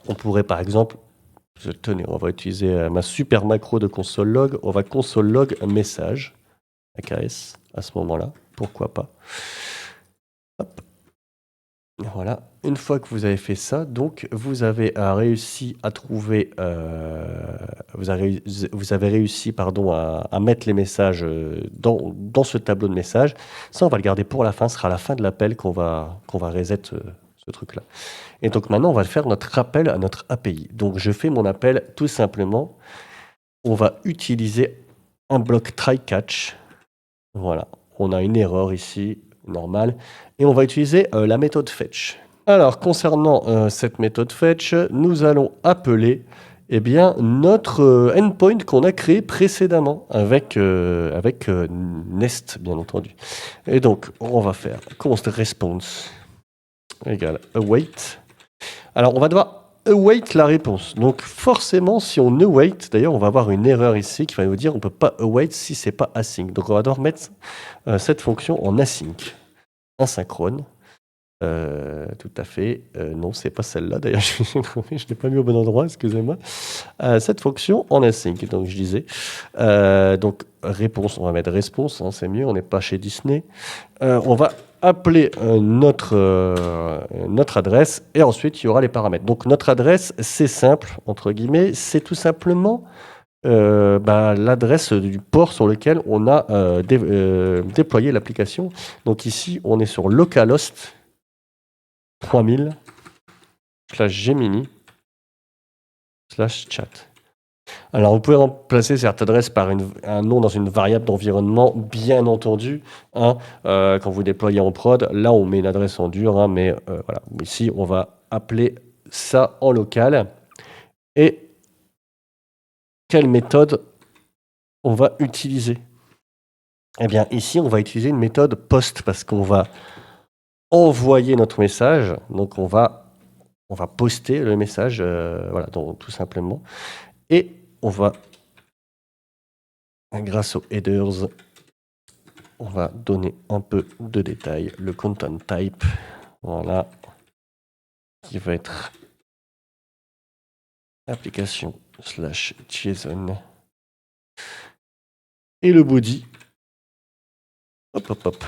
on pourrait par exemple, tenez, on va utiliser ma super macro de console log. On va console log un message, AKS, à ce moment-là. Pourquoi pas. Hop. Voilà, une fois que vous avez fait ça, donc vous avez réussi à trouver, vous avez réussi pardon, à mettre les messages dans ce tableau de messages. Ça, on va le garder pour la fin, ce sera à la fin de l'appel qu'on va reset ce truc-là. Et donc maintenant, on va faire notre rappel à notre API. Donc je fais mon appel tout simplement. On va utiliser un bloc try-catch. Voilà, on a une erreur ici, normale. Et on va utiliser la méthode fetch. Alors, concernant cette méthode fetch, nous allons appeler notre endpoint qu'on a créé précédemment avec Nest, bien entendu. Et donc, on va faire const response égale await. Alors, on va devoir await la réponse. Donc, forcément, si on await, d'ailleurs, on va avoir une erreur ici qui va nous dire on ne peut pas await si ce n'est pas async. Donc, on va devoir mettre cette fonction en async. Asynchrone. Tout à fait. Non, c'est pas celle-là. D'ailleurs, je l'ai pas mis au bon endroit, excusez-moi. Cette fonction en async, donc je disais. Donc, réponse, on va mettre response, hein, c'est mieux, on n'est pas chez Disney. On va appeler notre adresse et ensuite il y aura les paramètres. Donc, notre adresse, c'est simple, entre guillemets, c'est tout simplement l'adresse du port sur lequel on a déployé l'application. Donc, ici, on est sur localhost 3000 /Gemini/chat. Alors, vous pouvez remplacer cette adresse par un nom dans une variable d'environnement, bien entendu. Hein, quand vous déployez en prod, là, on met une adresse en dur, hein, mais voilà. Ici, on va appeler ça en local. Et quelle méthode on va utiliser? Eh bien, ici, on va utiliser une méthode post parce qu'on va envoyer notre message. Donc, on va poster le message, voilà, donc, tout simplement. Et on va, grâce aux headers, on va donner un peu de détails. Le content type, voilà, qui va être application/JSON. Et le body, hop.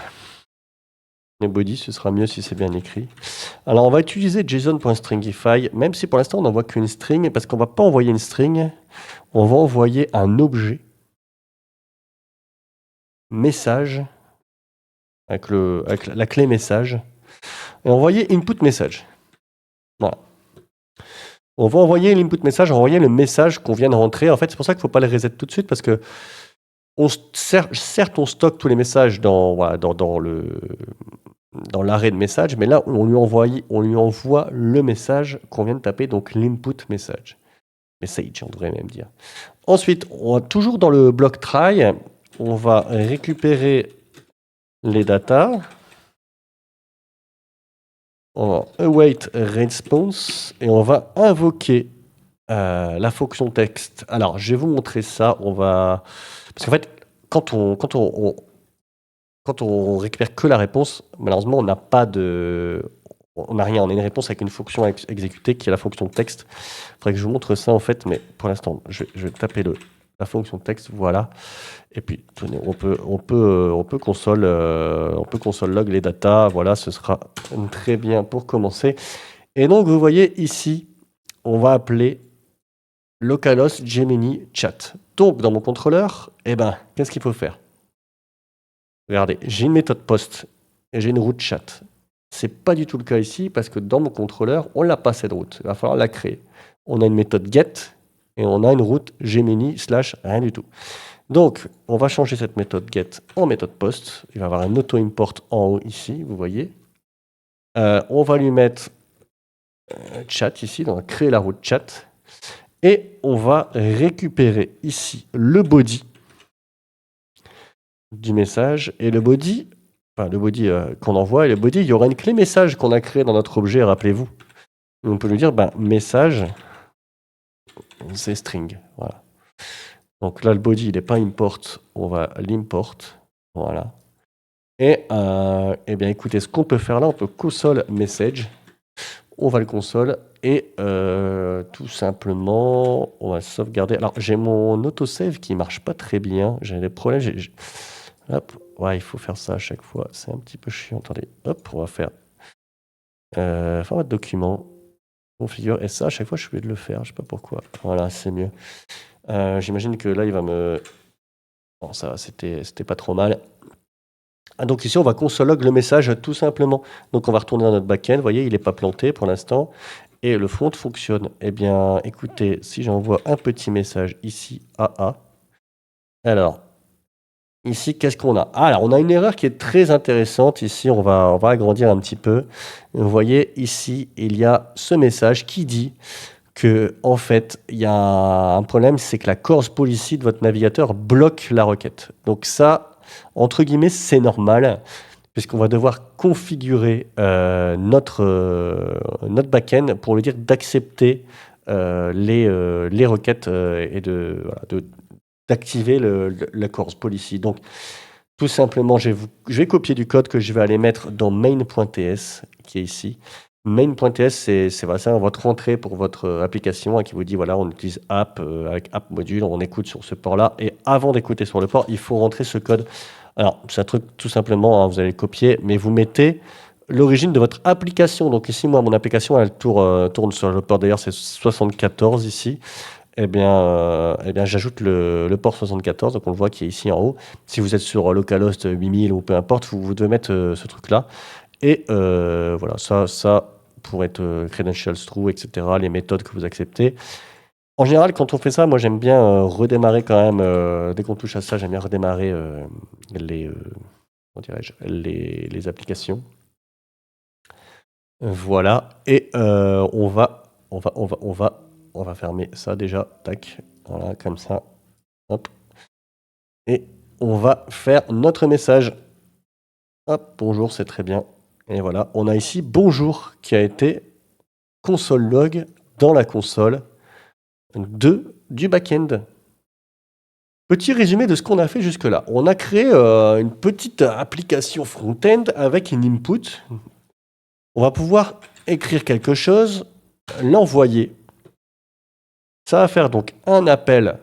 Le body, ce sera mieux si c'est bien écrit. Alors, on va utiliser JSON.stringify, même si pour l'instant, on n'envoie qu'une string, parce qu'on ne va pas envoyer une string, on va envoyer un objet message avec la clé message et envoyer input message. Voilà. On va envoyer l'input message, envoyer le message qu'on vient de rentrer. En fait, c'est pour ça qu'il ne faut pas les reset tout de suite parce que certes, on stocke tous les messages dans l'arrêt de message, mais là, on lui envoie le message qu'on vient de taper, donc l'input message. Message, on devrait même dire. Ensuite, toujours dans le bloc try, on va récupérer les datas. On va await response et on va invoquer la fonction texte. Alors, je vais vous montrer ça. Parce qu'en fait, quand on récupère que la réponse, malheureusement, on n'a rien. On a une réponse avec une fonction exécutée qui est la fonction texte. Il faudrait que je vous montre ça en fait, mais pour l'instant, je vais taper la fonction texte, voilà. Et puis, tenez, on peut console log les datas. Voilà, ce sera très bien pour commencer. Et donc, vous voyez ici, on va appeler localhost Gemini chat. Donc, dans mon contrôleur, qu'est-ce qu'il faut faire? Regardez, j'ai une méthode post et j'ai une route chat. C'est pas du tout le cas ici parce que dans mon contrôleur, on n'a pas cette route. Il va falloir la créer. On a une méthode get et on a une route Gemini / rien du tout. Donc, on va changer cette méthode get en méthode post. Il va y avoir un auto-import en haut ici, vous voyez. On va lui mettre chat ici, donc on va créer la route chat. Et on va récupérer ici le body du message. Et le body, qu'on envoie, et le body, il y aura une clé message qu'on a créée dans notre objet, rappelez-vous. On peut lui dire, message, c'est string, voilà. Donc là, le body, il n'est pas import, on va l'import, voilà. Et bien écoutez, ce qu'on peut faire là, on peut console message, on va le console, et tout simplement, on va sauvegarder. Alors, j'ai mon autosave qui ne marche pas très bien, j'ai des problèmes, hop, ouais, il faut faire ça à chaque fois, c'est un petit peu chiant. Attendez, hop, on va faire format de document, configure, et ça, à chaque fois, je suis obligé de le faire, je sais pas pourquoi. Voilà, c'est mieux. J'imagine que là, il va me... Bon, ça va, c'était pas trop mal. Donc ici, on va console log le message tout simplement. Donc on va retourner dans notre backend, vous voyez, il n'est pas planté pour l'instant. Et le front fonctionne. Eh bien, écoutez, si j'envoie un petit message ici, AA, alors... Ici, qu'est-ce qu'on a? Alors, on a une erreur qui est très intéressante. Ici, on va agrandir un petit peu. Vous voyez, ici, il y a ce message qui dit que, en fait, il y a un problème, c'est que la CORS policy de votre navigateur bloque la requête. Donc ça, entre guillemets, c'est normal, puisqu'on va devoir configurer notre backend pour lui dire d'accepter les requêtes et d'activer la CORS policy. Donc, Tout simplement, je vais copier du code que je vais aller mettre dans main.ts, qui est ici. Main.ts, c'est ça, votre rentrée pour votre application qui vous dit, voilà, on utilise app avec app module, on écoute sur ce port-là. Et avant d'écouter sur le port, il faut rentrer ce code. Alors, c'est un truc tout simplement, vous allez le copier, mais vous mettez l'origine de votre application. Donc ici, moi, mon application, elle tourne sur le port, d'ailleurs, c'est 74 ici. Eh bien, j'ajoute le port 74, donc on le voit qui est ici en haut. Si vous êtes sur localhost 8000 ou peu importe, vous devez mettre ce truc-là. Et voilà, ça pour être credentials true, etc., les méthodes que vous acceptez. En général, quand on fait ça, moi j'aime bien redémarrer quand même, dès qu'on touche à ça, j'aime bien redémarrer les applications. Voilà, et on va fermer ça déjà, tac, voilà, comme ça, hop. Et on va faire notre message. Hop, bonjour, c'est très bien. Et voilà, on a ici bonjour qui a été console log dans la console du back-end. Petit résumé de ce qu'on a fait jusque-là. On a créé une petite application front-end avec une input. On va pouvoir écrire quelque chose, l'envoyer. Ça va faire donc un appel.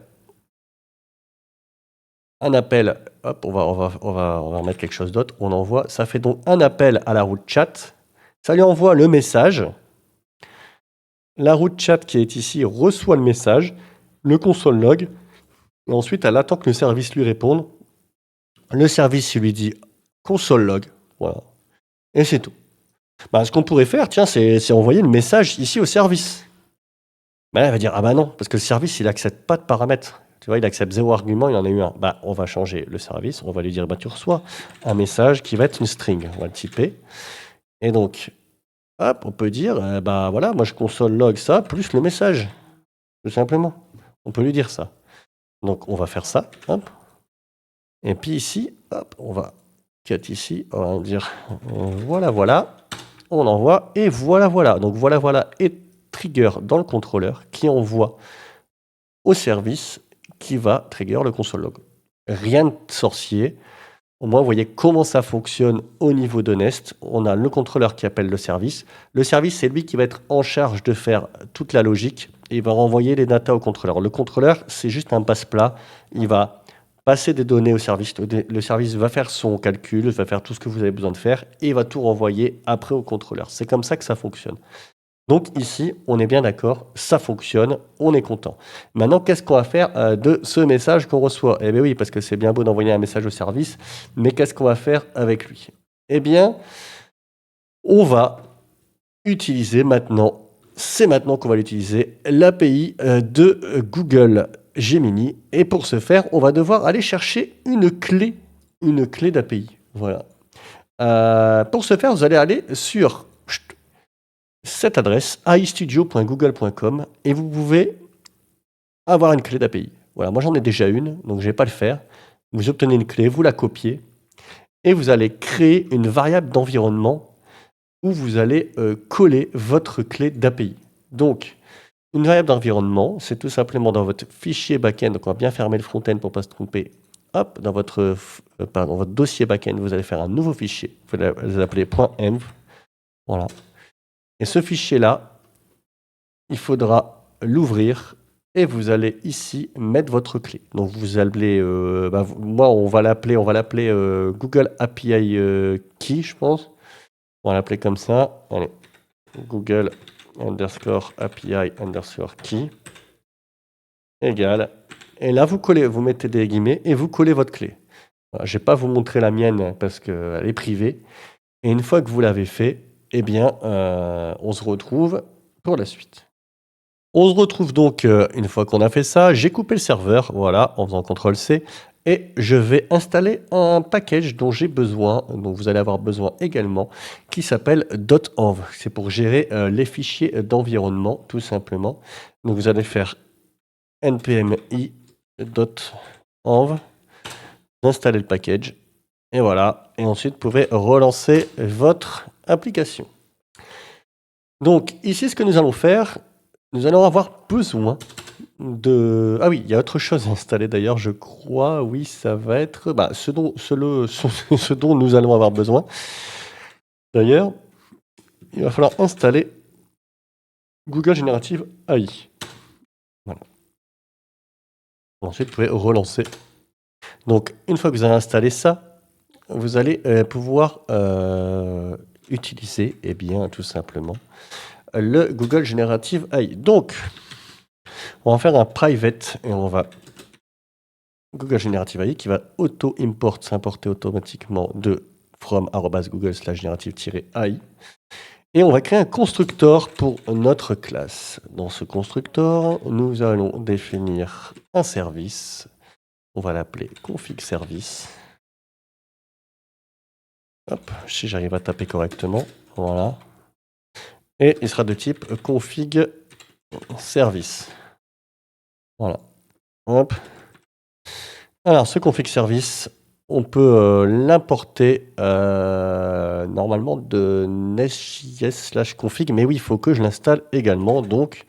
Hop, on va remettre quelque chose d'autre. On envoie. Ça fait donc un appel à la route chat. Ça lui envoie le message. La route chat qui est ici reçoit le message, le console log. Et ensuite, elle attend que le service lui réponde. Le service, il lui dit console log. Voilà. Et c'est tout. Ce qu'on pourrait faire, tiens, c'est envoyer le message ici au service. Elle va dire, ah bah non, parce que le service, il n'accepte pas de paramètres. Tu vois, il accepte 0 argument, il en a eu un. On va changer le service, on va lui dire, tu reçois un message qui va être une string. On va le typer. Et donc, hop, on peut dire, voilà, moi je console log ça, plus le message. Tout simplement. On peut lui dire ça. Donc, on va faire ça, hop. Et puis ici, hop, on va cut ici, on va dire, voilà. On envoie, et voilà. Donc, voilà, et trigger dans le contrôleur qui envoie au service qui va trigger le console log. Rien de sorcier. Au moins, vous voyez comment ça fonctionne au niveau de Nest. On a le contrôleur qui appelle le service. Le service, c'est lui qui va être en charge de faire toute la logique et il va renvoyer les datas au contrôleur. Le contrôleur, c'est juste un passe-plat. Il va passer des données au service. Le service va faire son calcul, va faire tout ce que vous avez besoin de faire et il va tout renvoyer après au contrôleur. C'est comme ça que ça fonctionne. Donc ici, on est bien d'accord, ça fonctionne, on est content. Maintenant, qu'est-ce qu'on va faire de ce message qu'on reçoit? Eh bien oui, parce que c'est bien beau d'envoyer un message au service, mais qu'est-ce qu'on va faire avec lui? Eh bien, on va utiliser maintenant, c'est maintenant qu'on va l'utiliser, l'API de Google Gemini. Et pour ce faire, on va devoir aller chercher une clé d'API. Voilà. Pour ce faire, vous allez aller sur cette adresse, aistudio.google.com, et vous pouvez avoir une clé d'API. Voilà, moi j'en ai déjà une, donc je ne vais pas le faire. Vous obtenez une clé, vous la copiez, et vous allez créer une variable d'environnement où vous allez coller votre clé d'API. Donc, une variable d'environnement, c'est tout simplement dans votre fichier backend, donc on va bien fermer le front-end pour ne pas se tromper. Hop, dans votre dossier backend, vous allez faire un nouveau fichier, vous l'appeler .env. Voilà. Et ce fichier-là, il faudra l'ouvrir et vous allez ici mettre votre clé. Donc vous allez, moi on va l'appeler Google API Key, je pense. On va l'appeler comme ça. Allez, Google _API _key égal. Et là vous mettez des guillemets et vous collez votre clé. Voilà, je ne vais pas vous montrer la mienne parce qu'elle est privée. Et une fois que vous l'avez fait, eh bien, on se retrouve pour la suite. On se retrouve donc une fois qu'on a fait ça. J'ai coupé le serveur, voilà, en faisant CTRL-C. Et je vais installer un package dont j'ai besoin, dont vous allez avoir besoin également, qui s'appelle .env. C'est pour gérer les fichiers d'environnement, tout simplement. Donc vous allez faire npm i.env, installer le package. Et voilà. Et ensuite, vous pouvez relancer votre application. Donc, ici, ce que nous allons faire, nous allons avoir besoin Ah oui, il y a autre chose installé d'ailleurs, je crois. Oui, ça va être ce dont nous allons avoir besoin. D'ailleurs, il va falloir installer Google Generative AI. Voilà. Ensuite, vous pouvez relancer. Donc, une fois que vous avez installé ça, vous allez pouvoir utiliser, tout simplement, le Google Generative AI. Donc, on va faire un private et on va Google Generative AI qui va s'importer automatiquement de from @google/generative-ai. Et on va créer un constructeur pour notre classe. Dans ce constructeur, nous allons définir un service. On va l'appeler config service. Hop, si j'arrive à taper correctement. Voilà. Et il sera de type config service. Voilà. Hop. Alors, ce config service, on peut l'importer normalement de nest.js/config, mais oui, il faut que je l'installe également. Donc,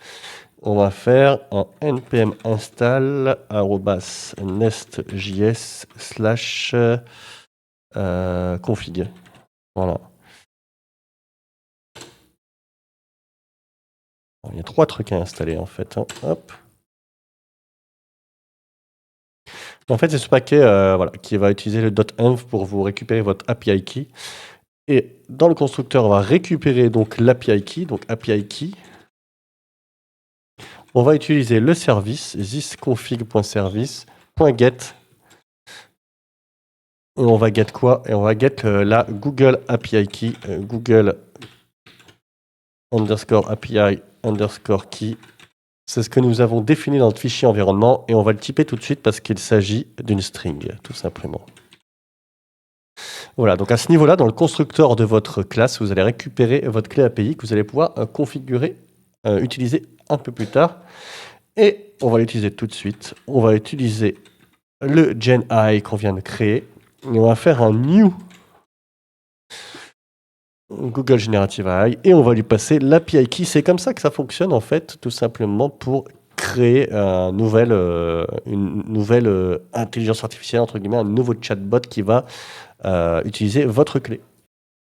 on va faire un npm install @nest.js/config. Voilà. Il y a 3 trucs à installer en fait. Hein. Hop. En fait, c'est ce paquet qui va utiliser le .env pour vous récupérer votre API key. Et dans le constructeur, on va récupérer donc l'API key, donc API key. On va utiliser le service thisconfig.service.get. Et on va get quoi? Et on va get la Google API key, Google _API _key. C'est ce que nous avons défini dans notre fichier environnement et on va le typer tout de suite parce qu'il s'agit d'une string, tout simplement. Voilà, donc à ce niveau-là, dans le constructeur de votre classe, vous allez récupérer votre clé API que vous allez pouvoir configurer, utiliser un peu plus tard. Et on va l'utiliser tout de suite. On va utiliser le GenAI qu'on vient de créer. Et on va faire un new Google Generative AI et on va lui passer l'API key. C'est comme ça que ça fonctionne en fait, tout simplement pour créer une nouvelle intelligence artificielle, entre guillemets, un nouveau chatbot qui va utiliser votre clé.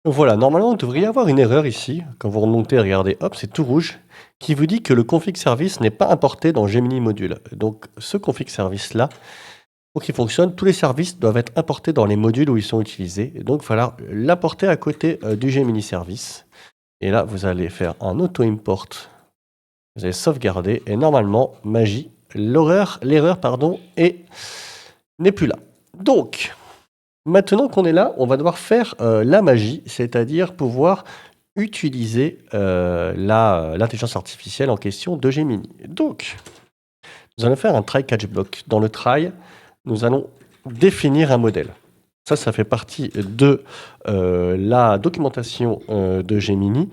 Voilà, normalement, vous devriez avoir une erreur ici. Quand vous remontez, regardez, hop, c'est tout rouge, qui vous dit que le config service n'est pas importé dans Gemini Module. Donc, ce config service-là, pour qu'il fonctionne, tous les services doivent être importés dans les modules où ils sont utilisés. Et donc, il va falloir l'importer à côté du Gemini Service. Et là, vous allez faire un auto-import. Vous allez sauvegarder. Et normalement, magie, l'erreur, n'est plus là. Donc, maintenant qu'on est là, on va devoir faire la magie, c'est-à-dire pouvoir utiliser l'intelligence artificielle en question de Gemini. Donc, nous allons faire un try-catch block. Dans le try, nous allons définir un modèle. Ça fait partie de la documentation de Gemini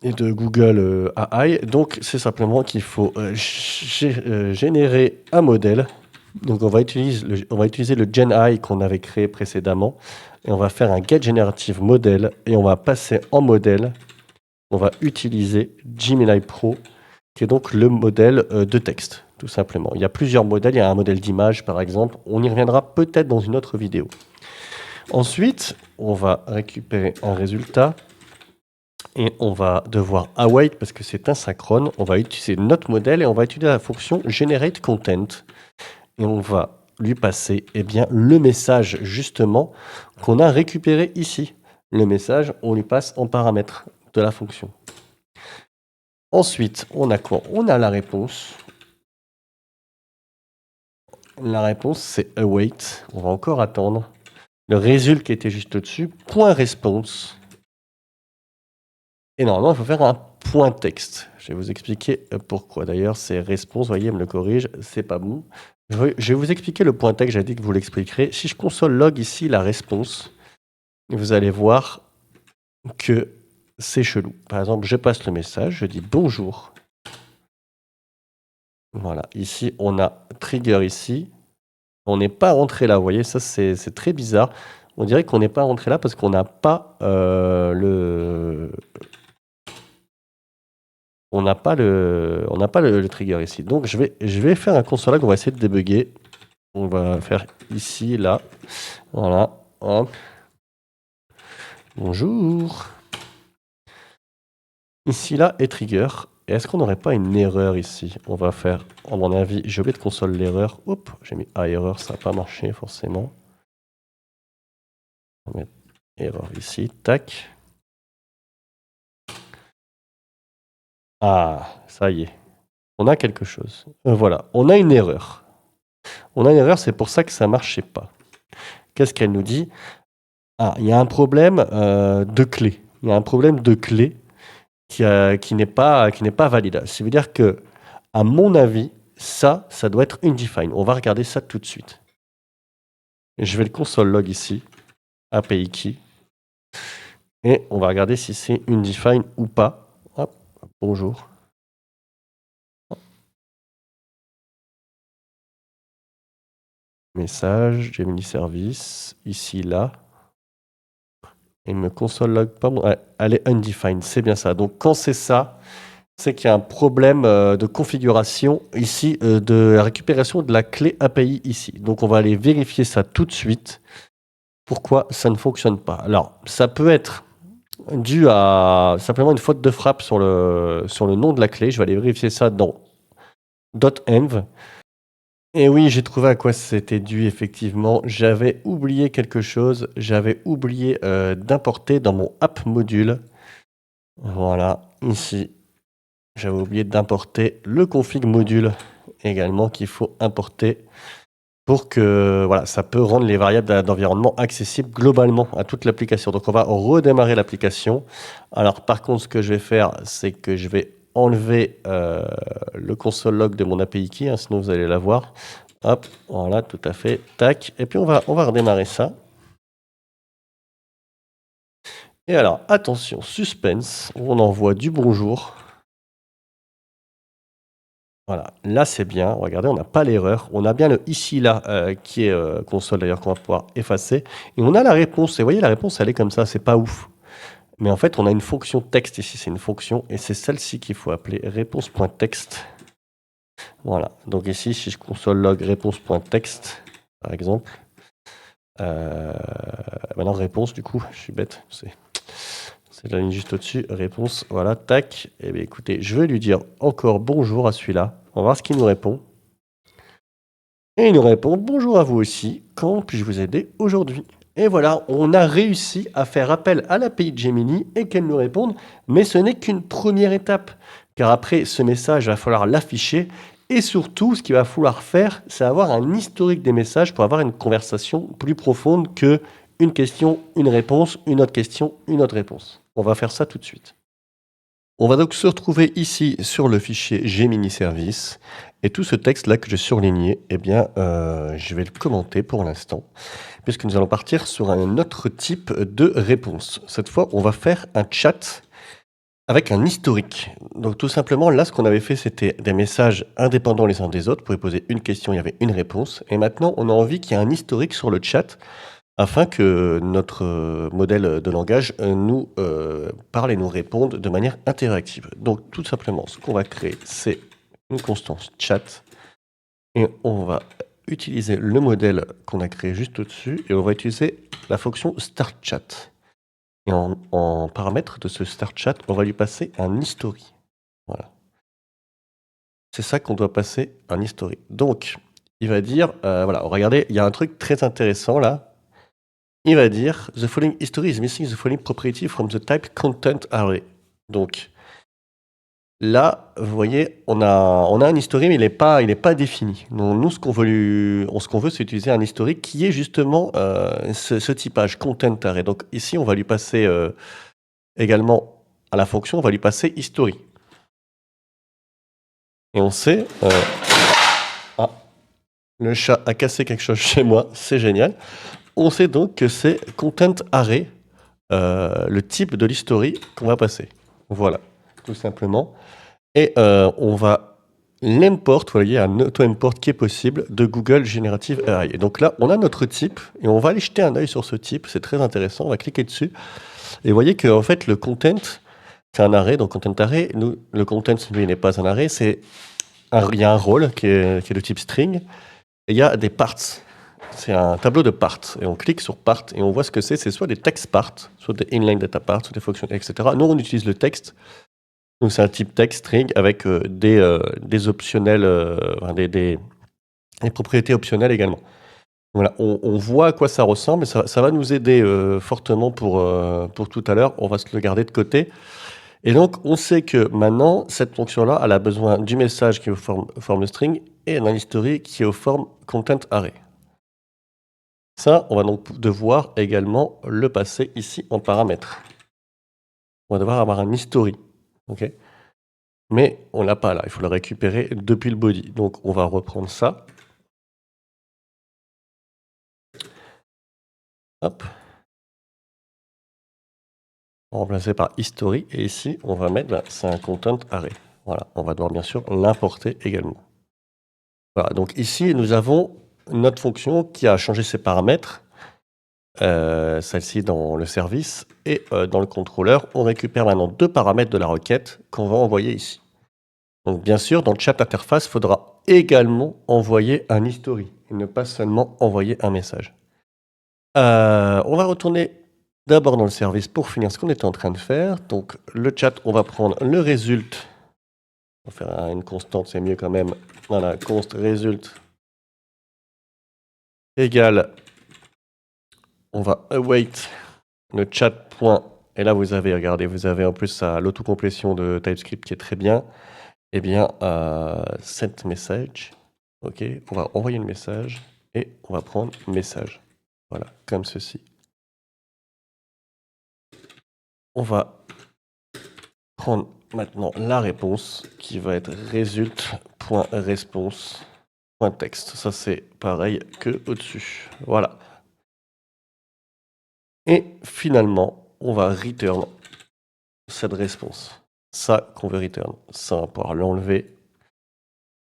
et de Google AI. Donc, c'est simplement qu'il faut générer un modèle. Donc, on va utiliser le GenAI qu'on avait créé précédemment. Et on va faire un getGenerative model. Et on va passer en modèle. On va utiliser Gemini Pro, qui est donc le modèle de texte, tout simplement. Il y a plusieurs modèles. Il y a un modèle d'image, par exemple. On y reviendra peut-être dans une autre vidéo. Ensuite, on va récupérer un résultat. Et on va devoir await parce que c'est asynchrone. On va utiliser notre modèle et on va utiliser la fonction generate content. Et on va lui passer le message justement qu'on a récupéré ici. Le message, on lui passe en paramètre de la fonction. Ensuite, on a quoi? On a la réponse. La réponse, c'est await. On va encore attendre. Le résultat qui était juste au-dessus, point response. Et normalement, il faut faire un point texte. Je vais vous expliquer pourquoi. D'ailleurs, c'est response, vous voyez, elle me le corrige, c'est pas bon. Je vais vous expliquer le point texte, j'ai dit que vous l'expliquerez. Si je console log ici la réponse, vous allez voir que c'est chelou. Par exemple, je passe le message, je dis bonjour. Voilà, ici, on a trigger ici. On n'est pas rentré là, vous voyez, ça c'est très bizarre. On dirait qu'on n'est pas rentré là parce qu'on n'a pas le trigger ici. Donc je vais faire un console log, on va essayer de débugger. On va faire ici, là. Voilà. Hop. Bonjour. Ici, là, et trigger. Et est-ce qu'on n'aurait pas une erreur ici? On va faire, à mon avis, j'ai oublié de console l'erreur. Hop, j'ai mis erreur, ça n'a pas marché forcément. On va mettre erreur ici, tac. Ah, ça y est. On a quelque chose. Voilà, on a une erreur. On a une erreur, c'est pour ça que ça ne marchait pas. Qu'est-ce qu'elle nous dit? Ah, il y a un problème de clé. Il y a un problème de clé qui n'est pas valide. Ça veut dire que, à mon avis, ça doit être undefined. On va regarder ça tout de suite. Je vais le console log ici, API key, et on va regarder si c'est undefined ou pas. Hop, bonjour. Message, Gemini Service, ici, là. Et me console log pas. Elle est undefined, c'est bien ça. Donc quand c'est ça, c'est qu'il y a un problème de configuration ici, de la récupération de la clé API ici. Donc on va aller vérifier ça tout de suite. Pourquoi ça ne fonctionne pas? Alors, ça peut être dû à simplement une faute de frappe sur le nom de la clé. Je vais aller vérifier ça dans .env. Et oui, j'ai trouvé à quoi c'était dû, effectivement. J'avais oublié quelque chose. J'avais oublié d'importer dans mon app module. Voilà, ici. J'avais oublié d'importer le config module également qu'il faut importer pour que voilà, ça peut rendre les variables d'environnement accessibles globalement à toute l'application. Donc on va redémarrer l'application. Alors par contre, ce que je vais faire, c'est que je vais enlever le console log de mon API key, hein, sinon vous allez l'avoir. Hop, voilà, tout à fait, tac. Et puis on va redémarrer ça. Et alors, attention, suspense, on envoie du bonjour. Voilà, là c'est bien, regardez, on n'a pas l'erreur. On a bien le ici, là, qui est console d'ailleurs, qu'on va pouvoir effacer. Et on a la réponse, et vous voyez, la réponse, elle est comme ça, c'est pas ouf. Mais en fait, on a une fonction texte ici, c'est une fonction, et c'est celle-ci qu'il faut appeler réponse.text. Voilà, donc ici, si je console log réponse.text, par exemple, maintenant réponse, du coup, je suis bête, c'est la ligne juste au-dessus, réponse, voilà, tac. Eh bien écoutez, je vais lui dire encore bonjour à celui-là. On va voir ce qu'il nous répond. Et il nous répond bonjour à vous aussi, quand puis-je vous aider aujourd'hui? Et voilà, on a réussi à faire appel à l'API de Gemini et qu'elle nous réponde, mais ce n'est qu'une première étape, car après ce message, il va falloir l'afficher, et surtout, ce qu'il va falloir faire, c'est avoir un historique des messages pour avoir une conversation plus profonde que une question, une réponse, une autre question, une autre réponse. On va faire ça tout de suite. On va donc se retrouver ici sur le fichier Gemini Service. Et tout ce texte-là que j'ai surligné, eh bien, je vais le commenter pour l'instant, puisque nous allons partir sur un autre type de réponse. Cette fois, on va faire un chat avec un historique. Donc tout simplement, là, ce qu'on avait fait, c'était des messages indépendants les uns des autres. Vous pouvez poser une question, il y avait une réponse. Et maintenant, on a envie qu'il y ait un historique sur le chat, afin que notre modèle de langage nous parle et nous réponde de manière interactive. Donc tout simplement, ce qu'on va créer, c'est une constance chat, et on va utiliser le modèle qu'on a créé juste au-dessus, et on va utiliser la fonction startChat. Et en paramètre de ce startChat, on va lui passer un history. Voilà. C'est ça qu'on doit passer un history. Donc, il va dire, voilà, regardez, il y a un truc très intéressant là. Il va dire the following history is missing the following property from the type content array. Donc là, vous voyez, on a un history, mais il n'est pas défini. Donc nous, ce qu'on veut, c'est utiliser un historique qui est justement ce typage content array. Donc ici, on va lui passer également à la fonction, on va lui passer history. Et on sait, ah, le chat a cassé quelque chose chez moi, c'est génial. On sait donc que c'est content array, le type de l'history qu'on va passer. Voilà, tout simplement. Et on va l'import, vous voyez, un auto-import qui est possible de Google Generative AI. Et donc là, on a notre type, et on va aller jeter un œil sur ce type, c'est très intéressant, on va cliquer dessus. Et vous voyez qu'en fait, le content, C'est un arrêt, donc content array. Nous, le content, lui, n'est pas un arrêt. Il y a un rôle qui est de type string. Et il y a des parts. C'est un tableau de parts. Et on clique sur parts et on voit ce que c'est. C'est soit des text parts, soit des inline data parts, soit des fonctions, etc. Nous, on utilise le texte. Donc, c'est un type text string avec des optionnels, des propriétés optionnelles également. Voilà, on voit à quoi ça ressemble et ça va nous aider fortement pour tout à l'heure. On va se le garder de côté. Et donc, on sait que maintenant, cette fonction-là, elle a besoin du message qui est aux forme string et d'un historique qui est aux forme content array. Ça, on va donc devoir également le passer ici en paramètre. On va devoir avoir un history. OK, mais on l'a pas là, il faut le récupérer depuis le body. Donc, on va reprendre ça. Hop. Remplacé par history. Et ici, on va mettre, c'est un content array. Voilà, on va devoir bien sûr l'importer également. Voilà, donc ici, nous avons notre fonction qui a changé ses paramètres. Celle-ci dans le service. Et dans le contrôleur, on récupère maintenant 2 paramètres de la requête qu'on va envoyer ici. Donc bien sûr, dans le chat interface, il faudra également envoyer un history et ne pas seulement envoyer un message. On va retourner d'abord dans le service pour finir ce qu'on était en train de faire. Donc le chat, on va prendre le result. On va faire une constante, c'est mieux quand même. Voilà, const result égale, on va await le chat point. Et là, vous avez, regardez, vous avez en plus l'autocomplétion de TypeScript qui est très bien. Eh bien, send message. OK, on va envoyer le message et on va prendre message. Voilà, comme ceci. On va prendre maintenant la réponse qui va être result.response.text. Ça, c'est pareil que au-dessus. Voilà. Et finalement, on va return cette réponse. Ça qu'on veut return. Ça, on va pouvoir l'enlever.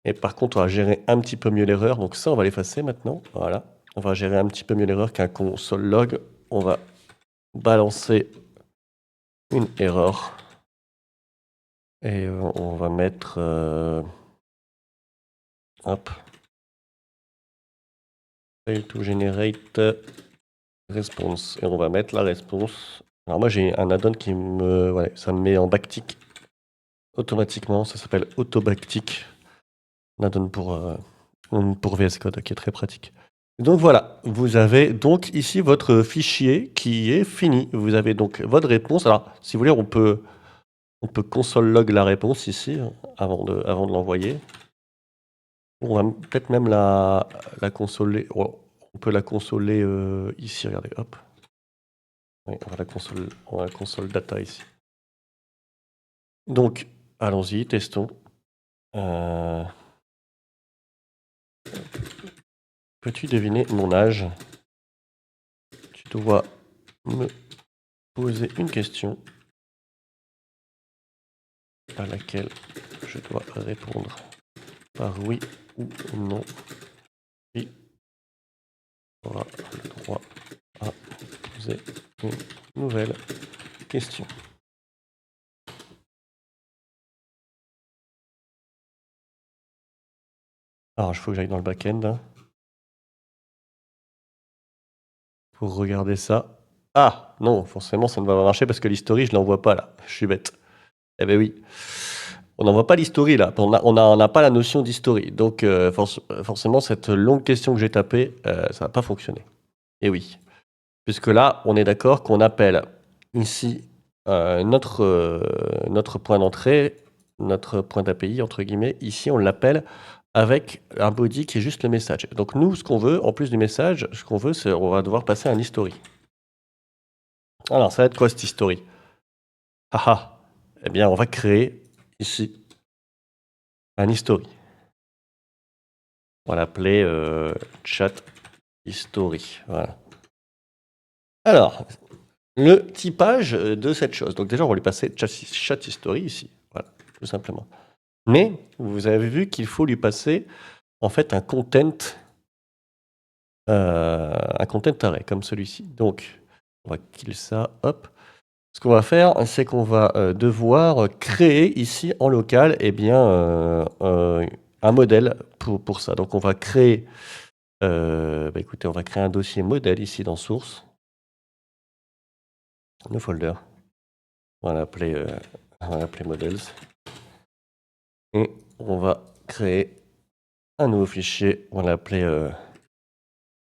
Et par contre, on va gérer un petit peu mieux l'erreur. Donc ça, on va l'effacer maintenant. Voilà. On va gérer un petit peu mieux l'erreur qu'un console log. On va balancer une erreur. Et on va mettre... hop. Fail to generate response. Et on va mettre la réponse. Alors moi, j'ai un add-on qui me... Ouais, ça me met en backtick automatiquement. Ça s'appelle AutoBacktick. Un add-on pour VS Code qui est très pratique. Donc voilà, vous avez donc ici votre fichier qui est fini. Vous avez donc votre réponse. Alors, si vous voulez, on peut console log la réponse ici avant de l'envoyer. On va peut-être même la consoler. On peut la consoler ici, regardez, hop. Oui, on va la console data ici. Donc, allons-y, testons. Peux-tu deviner mon âge? Tu dois me poser une question à laquelle je dois répondre par oui ou non. Qui aura le droit à poser une nouvelle question. Alors, il faut que j'aille dans le back-end hein, pour regarder ça. Ah, non, forcément, ça ne va pas marcher parce que l'history, je ne l'envoie pas là. Je suis bête. Eh ben oui. On n'envoie pas l'history là. On n'a pas la notion d'history. Donc, forcément, cette longue question que j'ai tapée, ça va pas fonctionner. Et oui. Puisque là, on est d'accord qu'on appelle ici notre point d'entrée, notre point d'API, entre guillemets. Ici, on l'appelle avec un body qui est juste le message. Donc nous, ce qu'on veut, en plus du message, ce qu'on veut, c'est on va devoir passer un history. Alors, ça va être quoi cette history? Haha. Eh bien, on va créer ici un history. On va l'appeler chat history. Voilà. Alors, le typage de cette chose. Donc déjà, on va lui passer chat history ici. Voilà, tout simplement. Mais vous avez vu qu'il faut lui passer en fait un content array comme celui-ci. Donc, on va kill ça, hop. Ce qu'on va faire, c'est qu'on va devoir créer ici en local un modèle pour ça. Donc on va créer, écoutez, on va créer un dossier modèle ici dans source, le folder. On va l'appeler models. Et on va créer un nouveau fichier, on va l'appeler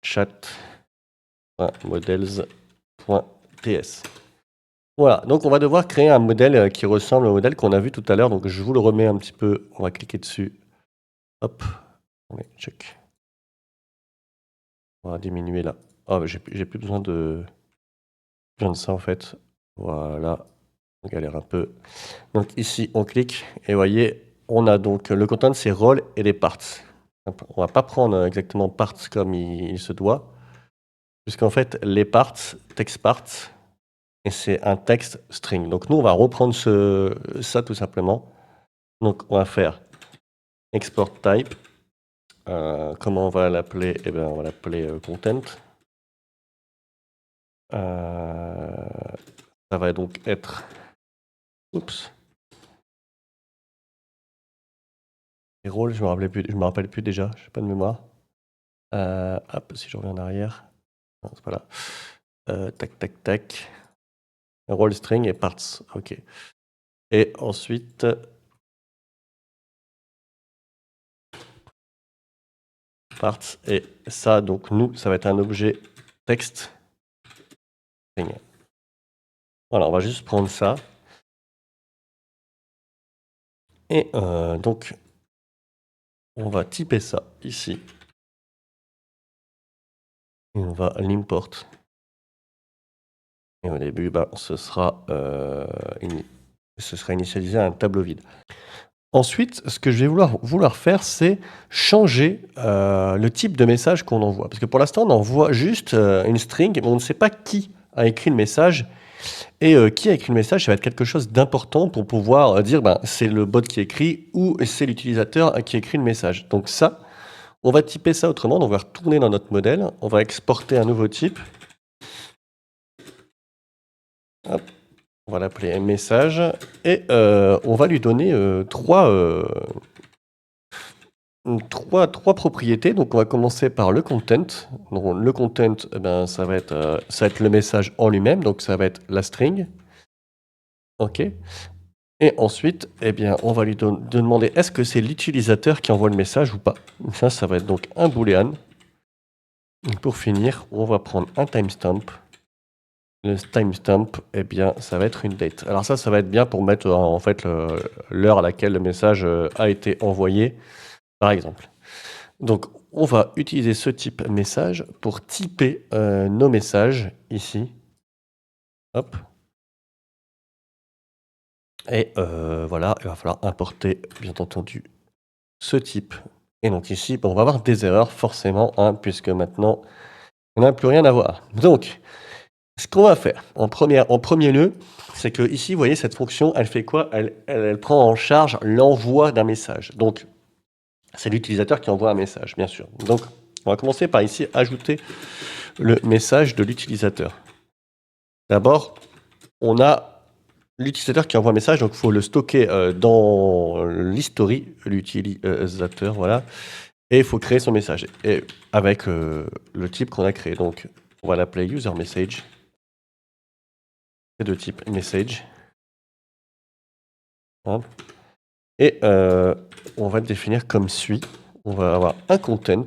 chat.models.ts. Voilà, donc on va devoir créer un modèle qui ressemble au modèle qu'on a vu tout à l'heure. Donc je vous le remets un petit peu, on va cliquer dessus. Hop, allez, check. On va diminuer là. Ah, j'ai plus besoin de ça en fait. Voilà, on galère un peu. Donc ici, on clique et vous voyez, on a donc le content, c'est role et les parts. On va pas prendre exactement parts comme il se doit, puisqu'en fait, les parts, text parts, et c'est un texte string. Donc nous, on va reprendre ça tout simplement. Donc on va faire export type. Comment on va l'appeler? Eh bien, on va l'appeler content. Ça va donc être... Oups. Les rôles, je me rappelle plus déjà, je n'ai pas de mémoire. Hop, si je reviens en arrière. Non, c'est pas là. Tac, tac, tac. Role string et parts. OK. Et ensuite... parts. Et ça, donc, nous, ça va être un objet texte string. Voilà, on va juste prendre ça. Et donc, on va typer ça ici. Et on va l'import. Et au début, ce sera initialisé à un tableau vide. Ensuite, ce que je vais vouloir faire, c'est changer le type de message qu'on envoie. Parce que pour l'instant, on envoie juste une string, mais on ne sait pas qui a écrit le message. Et qui a écrit le message, ça va être quelque chose d'important pour pouvoir dire c'est le bot qui écrit ou c'est l'utilisateur qui écrit le message. Donc ça, on va typer ça autrement. On va retourner dans notre modèle. On va exporter un nouveau type. Hop. On va l'appeler message et on va lui donner trois propriétés. Donc on va commencer par le content. Donc, le content, ça va être le message en lui-même, donc ça va être la string. OK. Et ensuite, on va lui demander est-ce que c'est l'utilisateur qui envoie le message ou pas. Ça va être donc un boolean. Pour finir, on va prendre un timestamp. Le timestamp, ça va être une date. Alors ça va être bien pour mettre en fait l'heure à laquelle le message a été envoyé, par exemple. Donc, on va utiliser ce type message pour typer nos messages ici. Hop. Et voilà, il va falloir importer, bien entendu, ce type. Et donc ici, on va avoir des erreurs forcément, puisque maintenant, on n'a plus rien à voir. Donc, ce qu'on va faire en premier lieu, c'est que ici, vous voyez, cette fonction, elle fait quoi? Elle prend en charge l'envoi d'un message. Donc, c'est l'utilisateur qui envoie un message, bien sûr. Donc, on va commencer par ici ajouter le message de l'utilisateur. D'abord, on a l'utilisateur qui envoie un message, donc il faut le stocker dans l'history, l'utilisateur, voilà. Et il faut créer son message, et avec le type qu'on a créé. Donc, on va l'appeler userMessage. C'est de type message. Hein. Et on va le définir comme suit. On va avoir un content.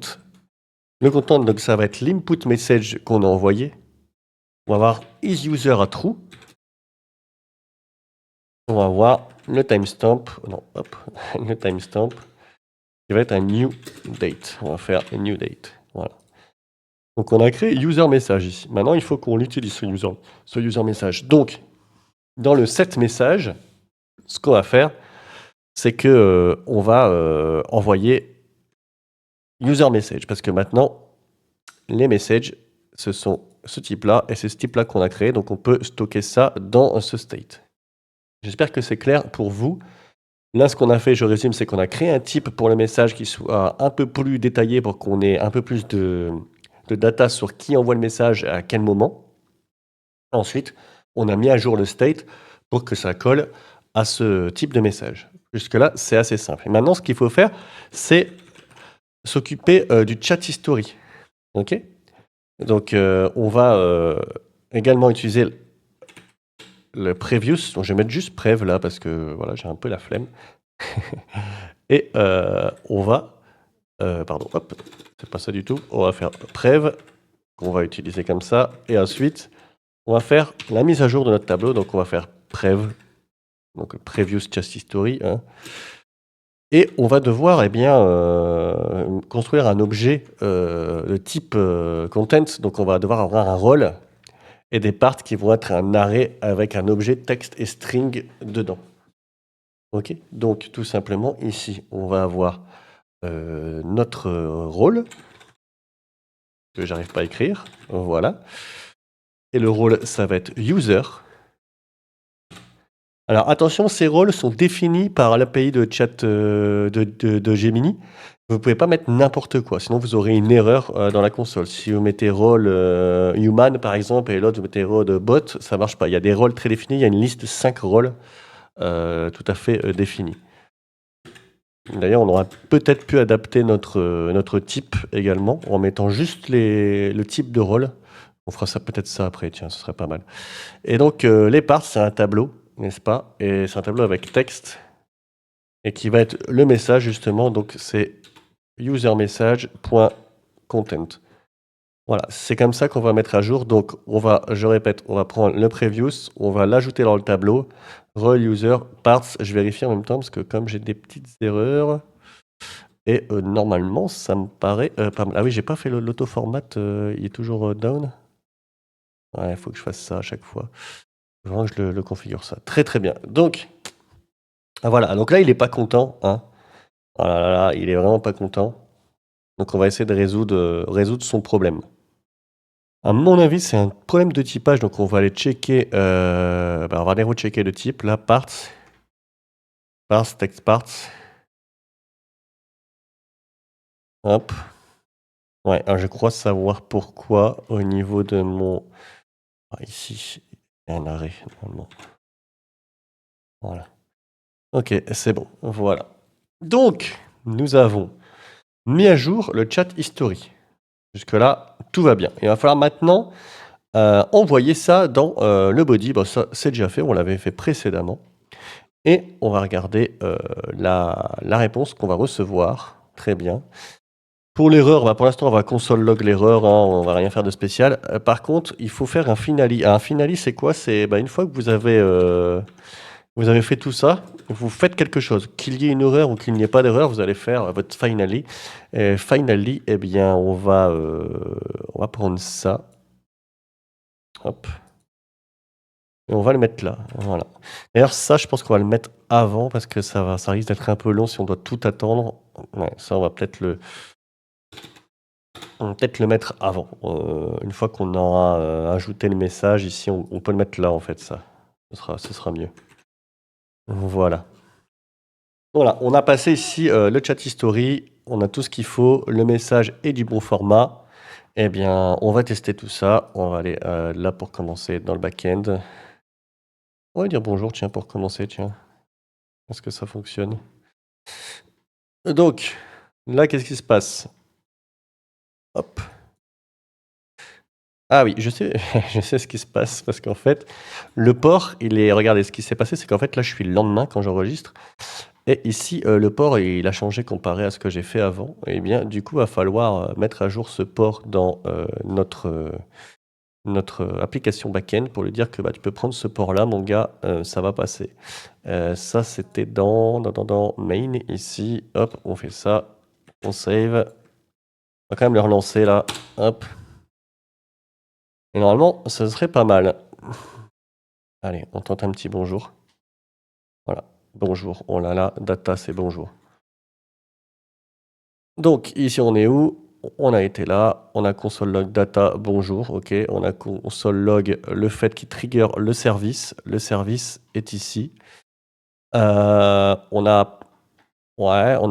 Le content, donc ça va être l'input message qu'on a envoyé. On va avoir isUser à true. On va avoir le timestamp. Non, hop, le timestamp. Qui va être un new date. On va faire un new date. Voilà. Donc on a créé user message ici. Maintenant, il faut qu'on l'utilise ce user message. Donc, dans le set message, ce qu'on va faire, c'est que on va envoyer user message, parce que maintenant, les messages, ce sont ce type-là, et c'est ce type-là qu'on a créé, donc on peut stocker ça dans ce state. J'espère que c'est clair pour vous. Là, ce qu'on a fait, je résume, c'est qu'on a créé un type pour le message qui soit un peu plus détaillé pour qu'on ait un peu plus de data sur qui envoie le message à quel moment. Ensuite, on a mis à jour le state pour que ça colle à ce type de message. Jusque-là, c'est assez simple. Et maintenant, ce qu'il faut faire, c'est s'occuper du chat history. OK? Donc, on va également utiliser le previous. Donc, je vais mettre juste prev là parce que voilà, j'ai un peu la flemme. Et on va... pardon, hop, c'est pas ça du tout. On va faire prev, qu'on va utiliser comme ça. Et ensuite, on va faire la mise à jour de notre tableau. Donc, on va faire prev, donc previous chat history. Hein. Et on va devoir construire un objet de type content. Donc, on va devoir avoir un rôle et des parts qui vont être un array avec un objet texte et string dedans. Ok. Donc, tout simplement, ici, on va avoir notre rôle que j'arrive pas à écrire. Voilà. Et le rôle, ça va être user. Alors attention, ces rôles sont définis par l'API de chat de Gemini. Vous ne pouvez pas mettre n'importe quoi, sinon vous aurez une erreur dans la console. Si vous mettez rôle human par exemple et l'autre vous mettez rôle bot, ça marche pas. Il y a des rôles très définis, il y a une liste de 5 rôles tout à fait définis. D'ailleurs, on aurait peut-être pu adapter notre type également en mettant juste le type de rôle. On fera ça peut-être ça après, tiens, ce serait pas mal. Et donc, les parts, c'est un tableau, n'est-ce pas? Et c'est un tableau avec texte et qui va être le message, justement. Donc, c'est userMessage.content. Voilà, c'est comme ça qu'on va mettre à jour. Donc, je répète, on va prendre le previous, on va l'ajouter dans le tableau. Role user parts, je vérifie en même temps parce que comme j'ai des petites erreurs. Et normalement, ça me paraît pas mal. Ah oui, j'ai pas fait l'auto-format, il est toujours down. Ouais, il faut que je fasse ça à chaque fois. Il faut que je le configure ça. Très très bien. Donc, voilà. Donc là, il est pas content. Hein. Oh là là là, il est vraiment pas content. Donc on va essayer de résoudre son problème. À mon avis, c'est un problème de typage. Donc on va aller checker. On va aller rechecker le type. Là, parts, text parts. Hop. Ouais, alors je crois savoir pourquoi au niveau de mon... Ah, ici, il y a un arrêt normalement. Voilà. Ok, c'est bon. Voilà. Donc, nous avons mis à jour le chat history. Jusque-là, tout va bien. Il va falloir maintenant envoyer ça dans le body. Bon, ça, c'est déjà fait. On l'avait fait précédemment. Et on va regarder la réponse qu'on va recevoir. Très bien. Pour l'erreur, pour l'instant, on va console log l'erreur. Hein, on va rien faire de spécial. Par contre, il faut faire un finally. Un finally, c'est quoi? C'est une fois que vous avez fait tout ça, vous faites quelque chose. Qu'il y ait une erreur ou qu'il n'y ait pas d'erreur, vous allez faire votre finally. Et finally, eh bien, on va prendre ça. Hop. Et on va le mettre là. Voilà. D'ailleurs, ça, je pense qu'on va le mettre avant parce que ça risque d'être un peu long si on doit tout attendre. Ouais, ça, on va peut-être le mettre avant. Une fois qu'on aura ajouté le message, ici, on peut le mettre là, en fait, ça. Ce sera mieux. Voilà. Voilà, on a passé ici le chat history, on a tout ce qu'il faut, le message est du bon format. Eh bien, on va tester tout ça. On va aller là pour commencer dans le back-end. On va dire bonjour, tiens, pour commencer, tiens. Est-ce que ça fonctionne? Donc, là, qu'est-ce qui se passe? Hop. Ah oui, je sais, je sais ce qui se passe parce qu'en fait, le port, regardez, ce qui s'est passé, c'est qu'en fait, là, je suis le lendemain quand j'enregistre. Et ici, le port, il a changé comparé à ce que j'ai fait avant. Et bien, du coup, il va falloir mettre à jour ce port dans notre application back-end pour lui dire que tu peux prendre ce port-là, mon gars, ça va passer. Ça, c'était dans main, ici. Hop, on fait ça. On save. On va quand même le relancer, là. Hop. Et normalement, ce serait pas mal. Allez, on tente un petit bonjour. Voilà. Bonjour. Oh là là, data, c'est bonjour. Donc, ici, on est où? On a été là, on a console log data, bonjour, ok. On a console log le fait qu'il trigger le service est ici. On a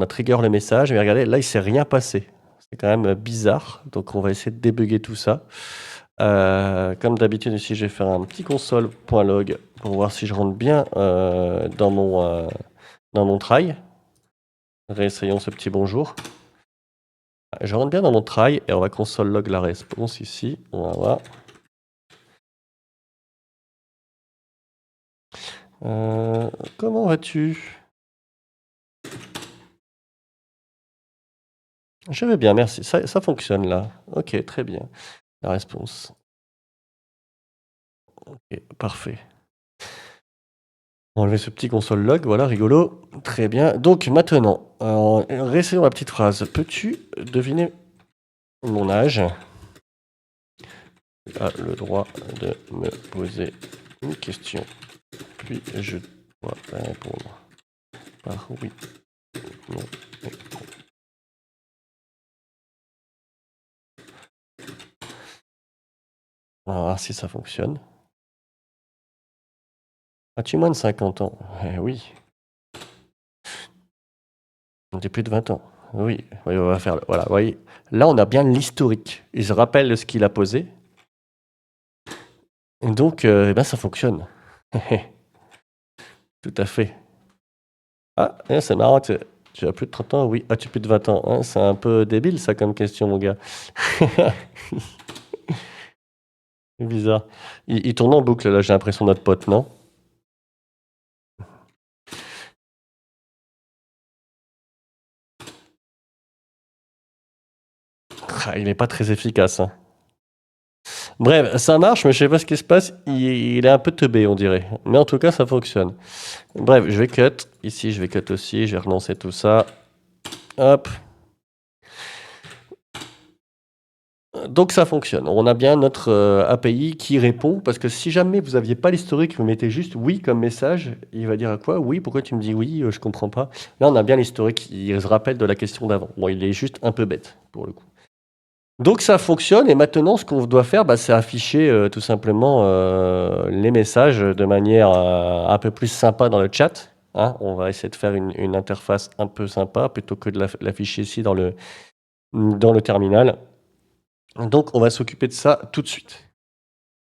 trigger le message, mais regardez, là, il ne s'est rien passé. C'est quand même bizarre, donc on va essayer de débugger tout ça. Comme d'habitude ici, je vais faire un petit console.log pour voir si je rentre bien dans mon try. Réessayons ce petit bonjour. Je rentre bien dans mon try et on va console log la réponse ici. On va voir. Comment vas-tu? Je vais bien, merci. Ça fonctionne là. Ok, très bien. La réponse. Ok, parfait. On va enlever ce petit console log, voilà, rigolo. Très bien. Donc maintenant, réessayons la petite phrase. Peux-tu deviner mon âge? Tu as le droit de me poser une question. Puis je dois répondre par oui, non. On va voir si ça fonctionne. As-tu moins de 50 ans? Oui. J'ai plus de 20 ans. Oui, oui, on va faire. Voilà, vous voyez. Là, on a bien l'historique. Il se rappelle de ce qu'il a posé. Et donc, eh ben, ça fonctionne. Tout à fait. Ah, c'est marrant. Tu as plus de 30 ans? Oui. As-tu plus de 20 ans? Hein, c'est un peu débile, ça, comme question, mon gars. C'est bizarre. Il tourne en boucle, là, j'ai l'impression, notre pote, non? Ah, il n'est pas très efficace. Hein. Bref, ça marche, mais je sais pas ce qui se passe. Il est un peu teubé, on dirait. Mais en tout cas, ça fonctionne. Bref, je vais cut. Ici, je vais cut aussi. Je vais relancer tout ça. Hop. Donc ça fonctionne. On a bien notre API qui répond, parce que si jamais vous n'aviez pas l'historique, vous mettez juste oui comme message, il va dire à quoi? Oui, pourquoi tu me dis oui? Je comprends pas. Là, on a bien l'historique, il se rappelle de la question d'avant. Bon, il est juste un peu bête, pour le coup. Donc ça fonctionne, et maintenant, ce qu'on doit faire, c'est afficher tout simplement les messages de manière un peu plus sympa dans le chat. Hein. On va essayer de faire une interface un peu sympa, plutôt que de l'afficher ici dans le terminal. Donc, on va s'occuper de ça tout de suite.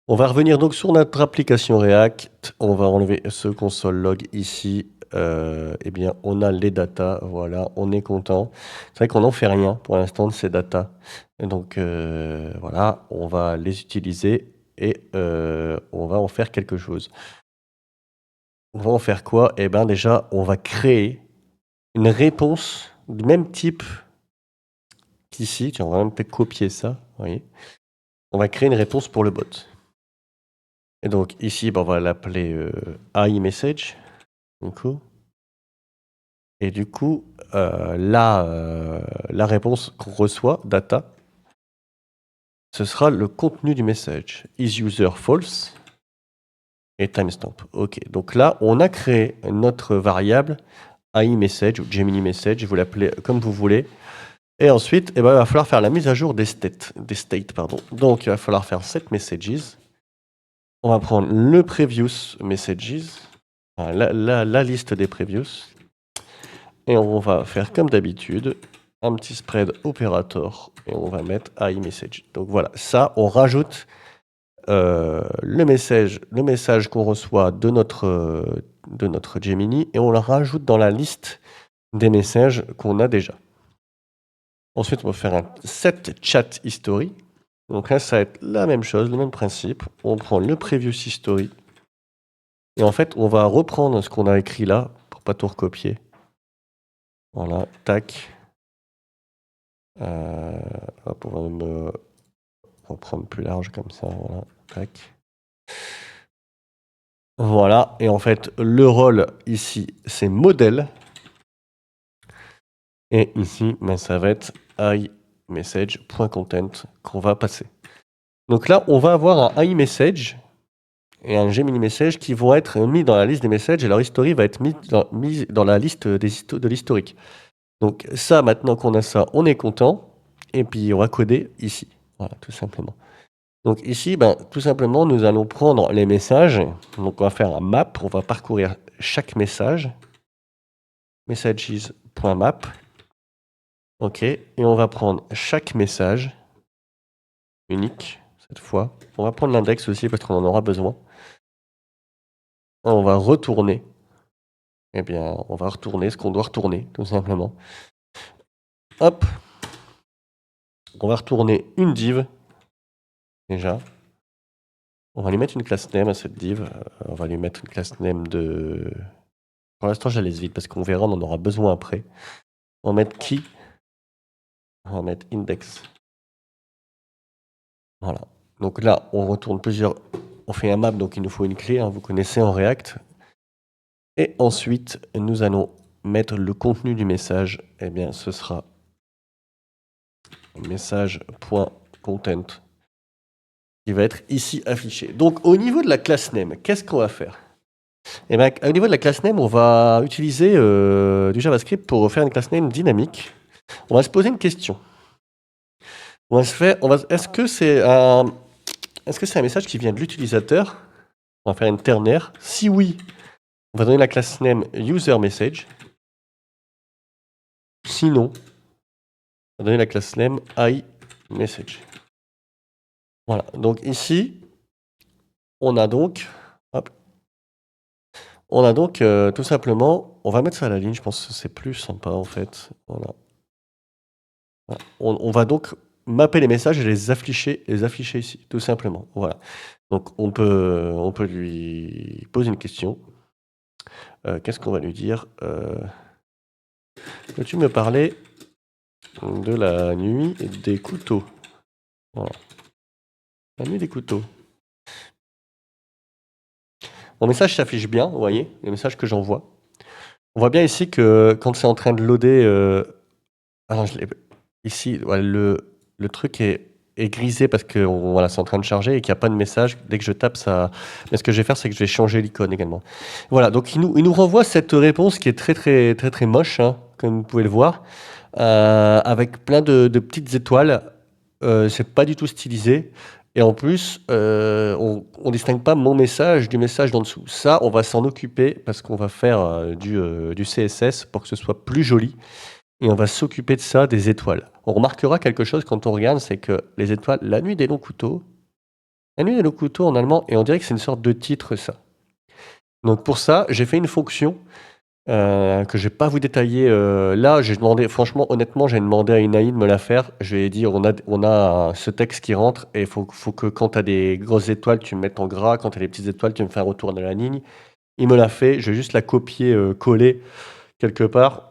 On va revenir donc sur notre application React. On va enlever ce console log ici. Eh bien, on a les datas. Voilà, on est content. C'est vrai qu'on n'en fait rien pour l'instant de ces datas. Donc, voilà, on va les utiliser et on va en faire quelque chose. On va en faire quoi? Eh bien, déjà, on va créer une réponse du même type qu'ici. Tiens, on va même peut-être copier ça. Vous voyez. On va créer une réponse pour le bot. Et donc ici, on va l'appeler iMessage. Et du coup, la réponse qu'on reçoit, data, ce sera le contenu du message. Is user false? Et timestamp. OK. Donc là, on a créé notre variable iMessage ou Gemini Message, vous l'appelez comme vous voulez. Et ensuite, il va falloir faire la mise à jour des states. Donc, il va falloir faire set messages. On va prendre le previous messages, la liste des previous. Et on va faire comme d'habitude, un petit spread operator et on va mettre iMessage. Donc voilà, ça, on rajoute le message qu'on reçoit de notre Gemini et on le rajoute dans la liste des messages qu'on a déjà. Ensuite, on va faire un set chat history. Donc là, ça va être la même chose, le même principe. On prend le previous history et en fait, on va reprendre ce qu'on a écrit là pour pas tout recopier. Voilà, tac. Hop, on va même reprendre plus large comme ça. Voilà, tac. Voilà, et en fait, le rôle ici, c'est modèle. Et ici, ça va être iMessage.content qu'on va passer. Donc là, on va avoir un iMessage et un Gemini Message qui vont être mis dans la liste des messages et leur history va être mis dans la liste de l'historique. Donc ça, maintenant qu'on a ça, on est content. Et puis, on va coder ici. Voilà, tout simplement. Donc ici, tout simplement, nous allons prendre les messages. Donc on va faire un map, on va parcourir chaque message. Messages.map. OK, et on va prendre chaque message unique. cette fois. On va prendre l'index aussi parce qu'on en aura besoin. On va retourner. Eh bien, on va retourner ce qu'on doit retourner, tout simplement. Hop. On va retourner une div. Déjà. On va lui mettre une classe name à cette div. On va lui mettre une classe name de... Pour l'instant, je la laisse vide parce qu'on verra, on en aura besoin après. On va mettre key. On va mettre index. Voilà. Donc là, on retourne plusieurs... On fait un map, donc il nous faut une clé, hein, vous connaissez en React. Et ensuite, nous allons mettre le contenu du message. Eh bien, ce sera message.content qui va être ici affiché. Donc, au niveau de la classe name, qu'est-ce qu'on va faire? Eh bien, au niveau de la classe name, on va utiliser du JavaScript pour faire une classe name dynamique. On va se poser une question. Est-ce que c'est un message qui vient de l'utilisateur? On va faire une ternaire. Si oui, on va donner la classe name userMessage. Sinon, on va donner la classe name iMessage. Voilà. Donc ici, on a donc tout simplement, on va mettre ça à la ligne. Je pense que c'est plus sympa en fait. Voilà. On va donc mapper les messages et les afficher ici, tout simplement. Voilà. Donc on peut lui poser une question. Qu'est-ce qu'on va lui dire? Peux-tu me parler de la nuit des couteaux? Voilà. La nuit des couteaux. Mon message s'affiche bien, vous voyez, les messages que j'envoie. On voit bien ici que quand c'est en train de loader... ici, ouais, le truc est grisé parce que voilà, c'est en train de charger et qu'il n'y a pas de message. Dès que je tape, ça... Mais ce que je vais faire, c'est que je vais changer l'icône également. Voilà, donc il nous renvoie cette réponse qui est très moche, hein, comme vous pouvez le voir, avec plein de petites étoiles. C'est pas du tout stylisé. Et en plus, on ne distingue pas mon message du message d'en dessous. Ça, on va s'en occuper parce qu'on va faire du CSS pour que ce soit plus joli. Et on va s'occuper de ça, des étoiles. On remarquera quelque chose quand on regarde, c'est que les étoiles, la nuit des longs couteaux en allemand, et on dirait que c'est une sorte de titre, ça. Donc pour ça, j'ai fait une fonction que je vais pas vous détailler. Là, j'ai demandé, franchement, honnêtement, j'ai demandé à Inaï de me la faire. Je lui ai dit, on a ce texte qui rentre, et il faut que quand tu as des grosses étoiles, tu me mettes en gras. Quand tu as des petites étoiles, tu me fais un retour de la ligne. Il me l'a fait. Je vais juste la copier, coller quelque part.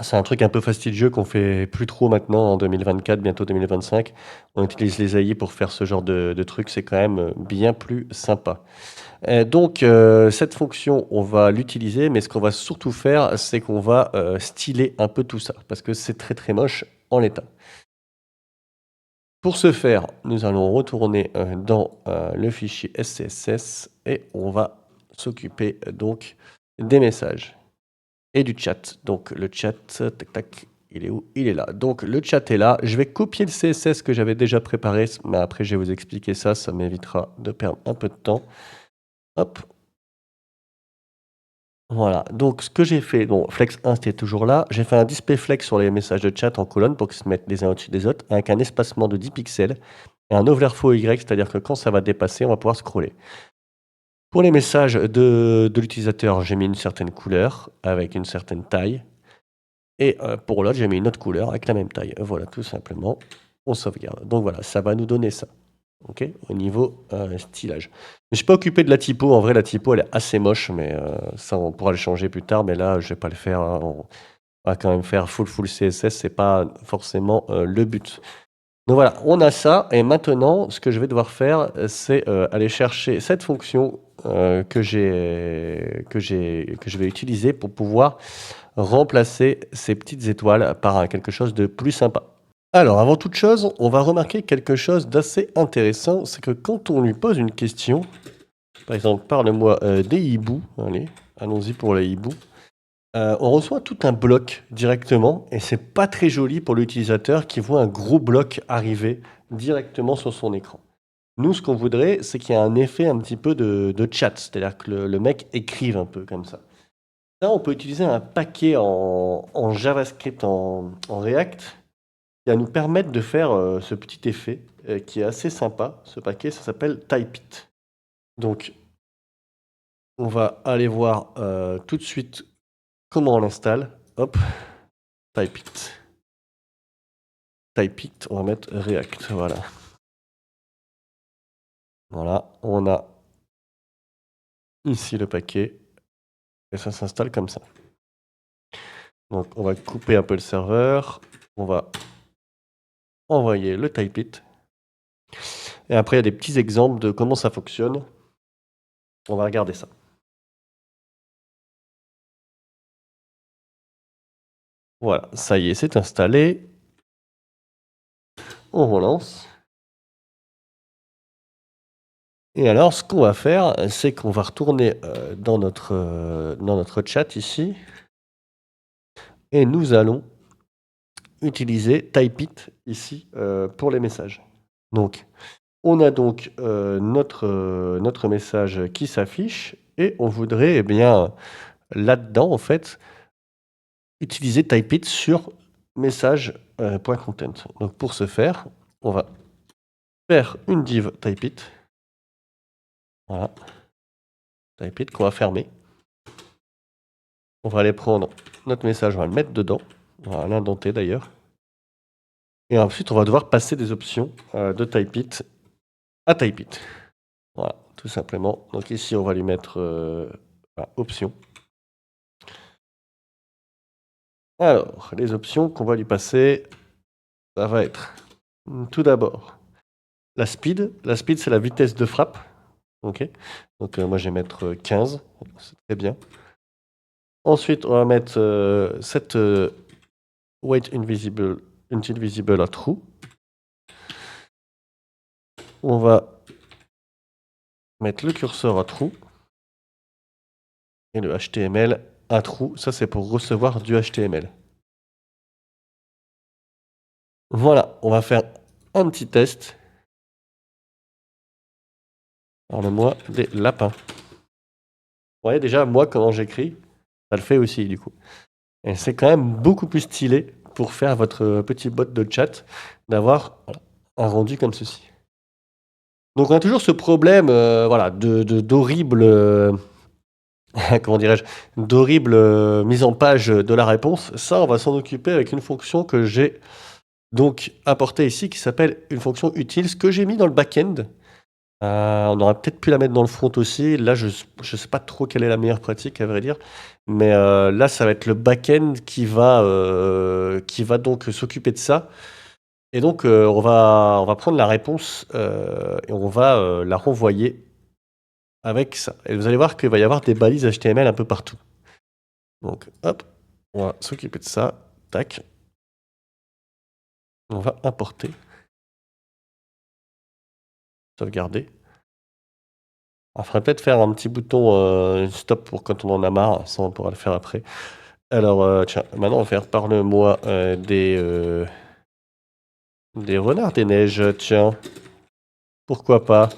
C'est un truc un peu fastidieux qu'on fait plus trop maintenant en 2024, bientôt 2025. On utilise les AI pour faire ce genre de trucs, c'est quand même bien plus sympa. Donc cette fonction, on va l'utiliser, mais ce qu'on va surtout faire, c'est qu'on va styler un peu tout ça, parce que c'est très moche en l'état. Pour ce faire, nous allons retourner dans le fichier SCSS et on va s'occuper donc des messages. Et du chat. Donc le chat, tac tac, il est où? Il est là. Donc le chat est là. Je vais copier le CSS que j'avais déjà préparé, mais après je vais vous expliquer ça, ça m'évitera de perdre un peu de temps. Hop. Voilà. Donc ce que j'ai fait, bon, flex 1 c'était toujours là. J'ai fait un display flex sur les messages de chat en colonne pour qu'ils se mettent les uns au-dessus des autres, avec un espacement de 10 pixels et un overflow Y, c'est-à-dire que quand ça va dépasser, on va pouvoir scroller. Pour les messages de l'utilisateur, j'ai mis une certaine couleur avec une certaine taille. Et pour l'autre, j'ai mis une autre couleur avec la même taille. Voilà, tout simplement, on sauvegarde. Donc voilà, ça va nous donner ça. Ok, au niveau stylage. Je ne suis pas occupé de la typo. En vrai, la typo, elle est assez moche, mais ça, on pourra le changer plus tard. Mais là, je vais pas le faire, hein. On va quand même faire full CSS. C'est pas forcément le but. Donc voilà, on a ça. Et maintenant, ce que je vais devoir faire, c'est aller chercher cette fonction que je vais utiliser pour pouvoir remplacer ces petites étoiles par quelque chose de plus sympa. Alors, avant toute chose, on va remarquer quelque chose d'assez intéressant, c'est que quand on lui pose une question, par exemple, parle-moi des hiboux, allez, allons-y pour les hiboux, on reçoit tout un bloc directement, et c'est pas très joli pour l'utilisateur qui voit un gros bloc arriver directement sur son écran. Nous, ce qu'on voudrait, c'est qu'il y ait un effet un petit peu de chat, c'est-à-dire que le mec écrive un peu comme ça. Là, on peut utiliser un paquet en JavaScript, en React, qui va nous permettre de faire ce petit effet qui est assez sympa. Ce paquet, ça s'appelle Typeit. Donc, on va aller voir tout de suite comment on l'installe. Hop, Typeit. Typeit, on va mettre React, voilà. Voilà, on a ici le paquet et ça s'installe comme ça. Donc, on va couper un peu le serveur. On va envoyer le Typeit. Et après, il y a des petits exemples de comment ça fonctionne. On va regarder ça. Voilà, ça y est, c'est installé. On relance. Et alors, ce qu'on va faire, c'est qu'on va retourner dans notre chat ici. Et nous allons utiliser Typeit ici pour les messages. Donc, on a donc notre message qui s'affiche et on voudrait, eh bien, là-dedans, en fait, utiliser Typeit sur message.content. Donc, pour ce faire, on va faire une div Typeit. Voilà. Typeit qu'on va fermer. On va aller prendre notre message, on va le mettre dedans. On va l'indenter d'ailleurs. Et ensuite, on va devoir passer des options de Typeit à Typeit. Voilà, tout simplement. Donc ici, on va lui mettre options. Alors, les options qu'on va lui passer, ça va être tout d'abord la speed. La speed, c'est la vitesse de frappe. Ok. Donc moi, je vais mettre 15. C'est très bien. Ensuite, on va mettre cette wait invisible until visible à true. On va mettre le curseur à true. Et le HTML à true. Ça, c'est pour recevoir du HTML. Voilà, on va faire un petit test. Parle-moi des lapins. Vous voyez déjà, moi, comment j'écris, ça le fait aussi, du coup. Et c'est quand même beaucoup plus stylé pour faire votre petit bot de chat d'avoir un rendu comme ceci. Donc, on a toujours ce problème voilà, d'horrible comment dirais-je, d'horrible mise en page de la réponse. Ça, on va s'en occuper avec une fonction que j'ai donc apportée ici qui s'appelle une fonction utile, que j'ai mis dans le back-end. On aurait peut-être pu la mettre dans le front aussi. Là, je ne sais pas trop quelle est la meilleure pratique, à vrai dire. Mais là, ça va être le back-end qui va donc s'occuper de ça. Et donc, on va prendre la réponse et on va la renvoyer avec ça. Et vous allez voir qu'il va y avoir des balises HTML un peu partout. Donc, hop, on va s'occuper de ça. Tac. On va importer. Sauvegarder. Il faudrait peut-être faire un petit bouton stop pour quand on en a marre. Ça, on pourra le faire après. Alors, tiens, maintenant, on va faire parle-moi des renards des neiges. Tiens, pourquoi pas?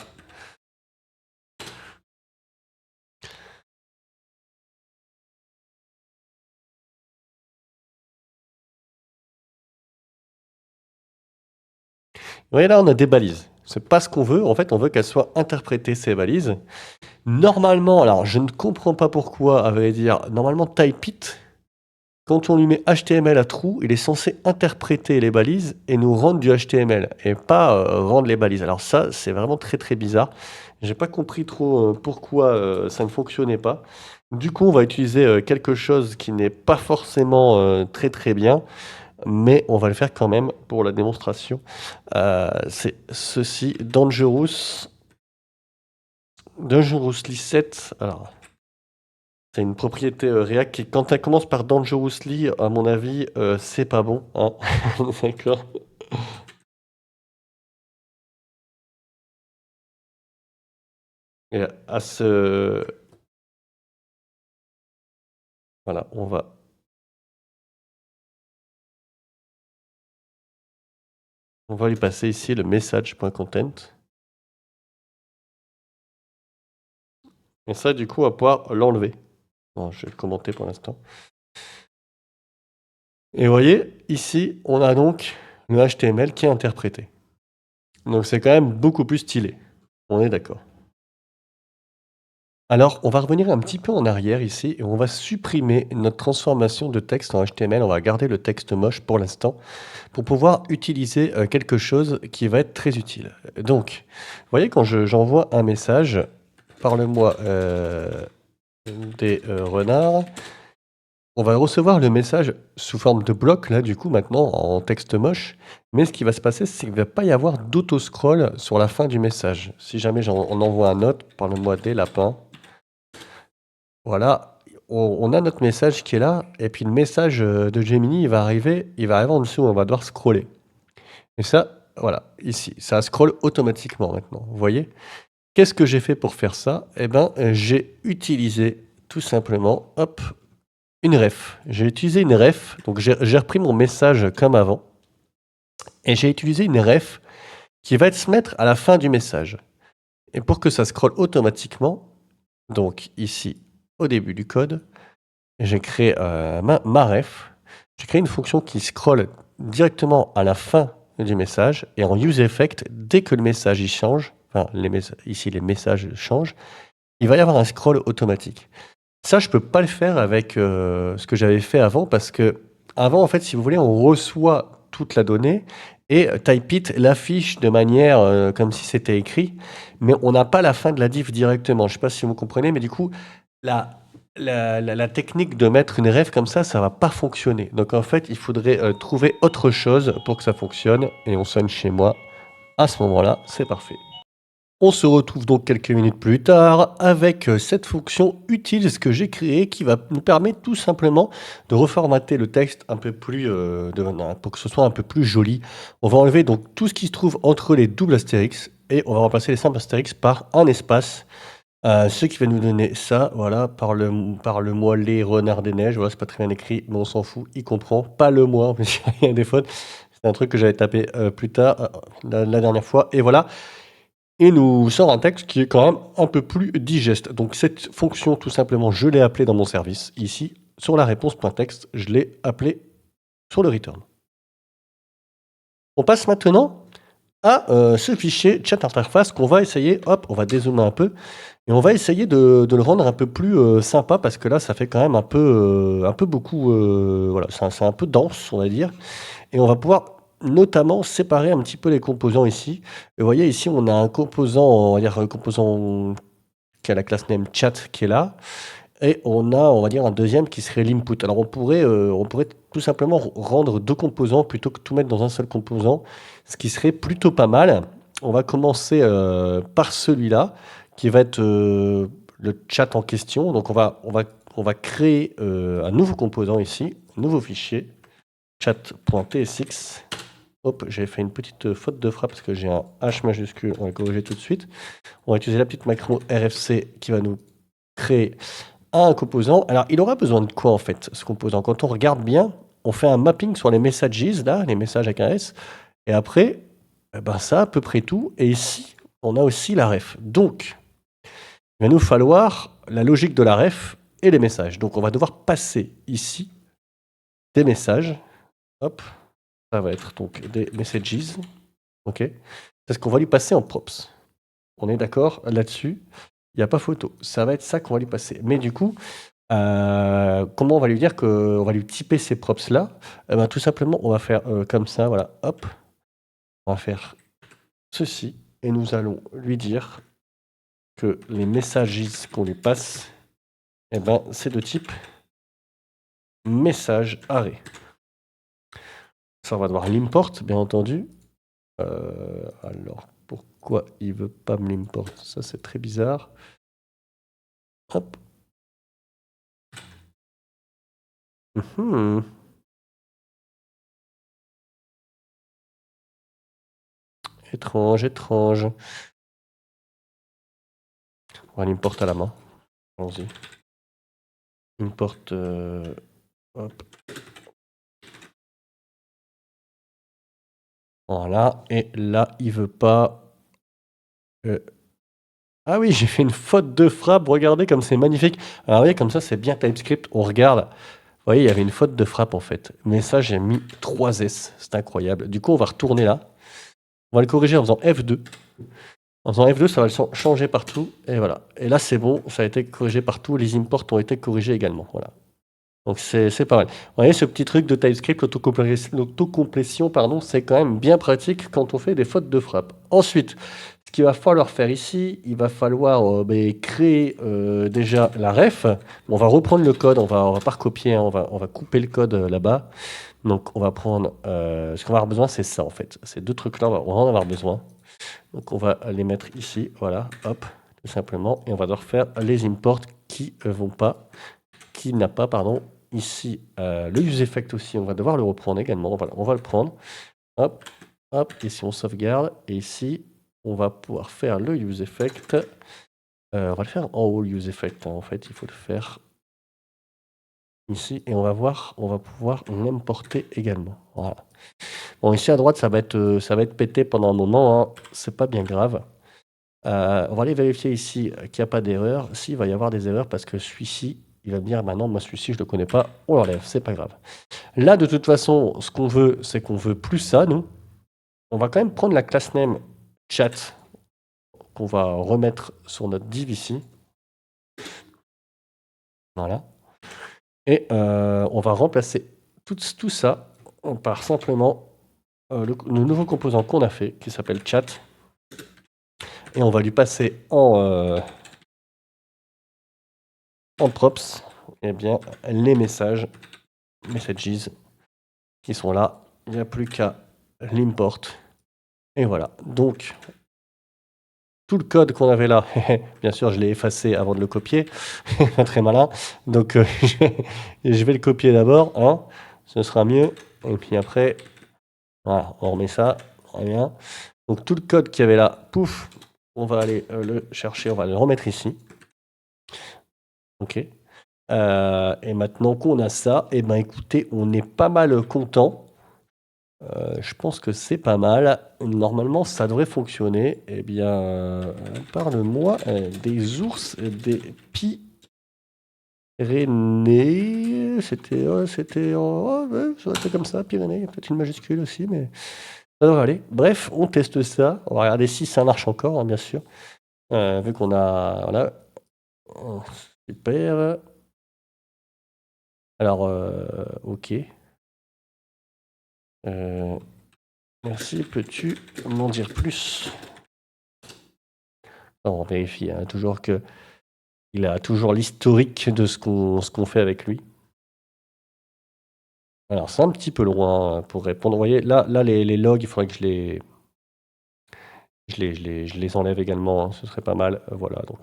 Vous voyez là, on a des balises. C'est pas ce qu'on veut. En fait, on veut qu'elles soient interprétées, ces balises. Normalement, alors je ne comprends pas pourquoi, à vrai dire, normalement, Typeit, quand on lui met HTML à true, il est censé interpréter les balises et nous rendre du HTML et pas rendre les balises. Alors ça, c'est vraiment très très bizarre. J'ai pas compris trop pourquoi ça ne fonctionnait pas. Du coup, on va utiliser quelque chose qui n'est pas forcément très très bien, mais on va le faire quand même pour la démonstration. C'est ceci, Dangerously set. Alors, c'est une propriété React qui, quand elle commence par Dangerously, à mon avis, c'est pas bon. Hein. D'accord. Et à ce... Voilà, on va lui passer ici le message.content. Et ça, du coup, on va pouvoir l'enlever. Bon, je vais le commenter pour l'instant. Et vous voyez, ici, on a donc le HTML qui est interprété. Donc c'est quand même beaucoup plus stylé. On est d'accord. Alors, on va revenir un petit peu en arrière ici et on va supprimer notre transformation de texte en HTML. On va garder le texte moche pour l'instant pour pouvoir utiliser quelque chose qui va être très utile. Donc, vous voyez, quand j'envoie un message, parle-moi des renards, on va recevoir le message sous forme de bloc, là, du coup, maintenant, en texte moche. Mais ce qui va se passer, c'est qu'il ne va pas y avoir d'auto-scroll sur la fin du message. Si jamais on envoie un autre, parle-moi des lapins. Voilà, on a notre message qui est là, et puis le message de Gemini, il va arriver en dessous, on va devoir scroller. Et ça, voilà, ici, ça scrolle automatiquement maintenant, vous voyez? Qu'est-ce que j'ai fait pour faire ça? Eh ben, j'ai utilisé tout simplement, hop, une ref. J'ai utilisé une ref, donc j'ai repris mon message comme avant, et j'ai utilisé une ref qui va se mettre à la fin du message. Et pour que ça scrolle automatiquement, donc ici, au début du code, j'ai créé ma ref. J'ai créé une fonction qui scrolle directement à la fin du message et en useEffect, dès que le message il change, enfin ici les messages changent, il va y avoir un scroll automatique. Ça, je peux pas le faire avec ce que j'avais fait avant parce que avant, en fait, si vous voulez, on reçoit toute la donnée et Typeit l'affiche de manière comme si c'était écrit, mais on n'a pas la fin de la diff directement. Je sais pas si vous comprenez, mais du coup, la, la technique de mettre une ref comme ça va pas fonctionner. Donc en fait, il faudrait trouver autre chose pour que ça fonctionne. Et on sonne chez moi. À ce moment-là, c'est parfait. On se retrouve donc quelques minutes plus tard avec cette fonction utile, ce que j'ai créé, qui va nous permettre tout simplement de reformater le texte un peu plus, pour que ce soit un peu plus joli. On va enlever donc tout ce qui se trouve entre les doubles astérix et on va remplacer les simples astérix par un espace. Ce qui va nous donner ça, voilà, parle-moi les renards des neiges, voilà, c'est pas très bien écrit, mais on s'en fout, il comprend, pas le moi, mais il y a des fautes. C'est un truc que j'avais tapé plus tard, la dernière fois, et voilà. Et nous sort un texte qui est quand même un peu plus digeste. Donc cette fonction, tout simplement, je l'ai appelée dans mon service, ici, sur la réponse.text, je l'ai appelée sur le return. On passe maintenant à ce fichier chat interface qu'on va essayer, hop, on va dézoomer un peu, et on va essayer de le rendre un peu plus sympa, parce que là, ça fait quand même un peu beaucoup, voilà, c'est un peu dense, on va dire, et on va pouvoir notamment séparer un petit peu les composants ici. Et vous voyez, ici, on a un composant, on va dire un composant qui a la classe name chat qui est là, et on va dire, un deuxième qui serait l'input. Alors on pourrait tout simplement rendre deux composants plutôt que tout mettre dans un seul composant, ce qui serait plutôt pas mal. On va commencer par celui-là, qui va être le chat en question. Donc on va créer un nouveau composant ici, un nouveau fichier, chat.tsx. Hop, j'ai fait une petite faute de frappe parce que j'ai un H majuscule, on va corriger tout de suite. On va utiliser la petite macro RFC qui va nous créer un composant. Alors, il aura besoin de quoi en fait, ce composant? Quand on regarde bien, on fait un mapping sur les messages, là, les messages avec un S, et après, ben, ça à peu près tout. Et ici, on a aussi la ref. Donc, il va nous falloir la logique de la ref et les messages. Donc, on va devoir passer ici des messages. Hop, ça va être donc des messages. Ok, c'est ce qu'on va lui passer en props. On est d'accord là-dessus? Il n'y a pas photo. Ça va être ça qu'on va lui passer. Mais du coup, comment on va lui dire qu'on va lui typer ces props-là? Eh ben, tout simplement, on va faire comme ça, voilà, hop. On va faire ceci, et nous allons lui dire que les messages qu'on lui passe, eh ben, c'est de type message array. Ça, on va devoir l'import, bien entendu. Alors, pourquoi il veut pas me l'import? Ça, c'est très bizarre. Hop. Étrange, étrange. On va l'import à la main. Allons-y. Import. Hop. Voilà. Et là, il veut pas. Ah oui, j'ai fait une faute de frappe. Regardez comme c'est magnifique. Alors, vous voyez, comme ça, c'est bien TypeScript. On regarde. voyez, il y avait une faute de frappe en fait. Mais ça, j'ai mis 3 S. C'est incroyable. Du coup, on va retourner là. On va le corriger en faisant F2. En faisant F2, ça va le changer partout. Et voilà. Et là, c'est bon. Ça a été corrigé partout. Les imports ont été corrigés également. Voilà. Donc, c'est pas mal. Vous voyez, ce petit truc de TypeScript, l'autocomplétion, pardon, c'est quand même bien pratique quand on fait des fautes de frappe. Ensuite, ce qu'il va falloir faire ici, il va falloir créer déjà la ref. On va reprendre le code. On va pas recopier. Hein, on va couper le code là-bas. Donc, on va prendre. Ce qu'on va avoir besoin, c'est ça en fait. Ces deux trucs-là, on va en avoir besoin. Donc, on va les mettre ici. Voilà, hop, tout simplement. Et on va devoir faire les imports qui vont pas, qui n'a pas, pardon. Ici, le useEffect aussi, on va devoir le reprendre également. Voilà, on va le prendre. Hop, hop. Ici, on sauvegarde. Et ici, on va pouvoir faire le useEffect. On va le faire en haut, le useEffect. Hein. En fait, il faut le faire ici. Et on va voir, on va pouvoir l'importer également. Voilà. Bon, ici à droite, ça va être pété pendant un moment. Hein. C'est pas bien grave. On va aller vérifier ici qu'il n'y a pas d'erreur. Si, il va y avoir des erreurs parce que celui-ci, il va me dire, bah non, moi celui-ci, je le connais pas. On l'enlève, c'est pas grave. Là, de toute façon, ce qu'on veut, c'est qu'on veut plus ça, nous. On va quand même prendre la class name chat qu'on va remettre sur notre div ici. Voilà. Et on va remplacer tout ça par simplement le nouveau composant qu'on a fait, qui s'appelle chat. Et on va lui passer en props bien, les messages qui sont là. Il n'y a plus qu'à l'import. Et voilà. Donc, tout le code qu'on avait là, bien sûr, je l'ai effacé avant de le copier. Pas très malin. Donc, je vais le copier d'abord. Hein. Ce sera mieux. Et puis après, voilà, on remet ça. Très bien. Donc, tout le code qu'il y avait là, pouf, on va aller le chercher. On va le remettre ici. OK. Et maintenant qu'on a ça, et ben écoutez, on est pas mal content. Je pense que c'est pas mal. Normalement, ça devrait fonctionner. Eh bien, parle-moi des ours des Pyrénées. C'était comme ça, Pyrénées. Il y a peut-être une majuscule aussi, mais ça devrait aller. Bref, on teste ça. On va regarder si ça marche encore, hein, bien sûr. Vu qu'on a... Voilà. Oh, super. Alors, OK. Merci, peux-tu m'en dire plus? Non, on vérifie hein, toujours que il a toujours l'historique de ce qu'on fait avec lui. Alors, c'est un petit peu loin pour répondre. Vous voyez, là les logs, il faudrait que je les enlève également. Hein, ce serait pas mal. Voilà, donc.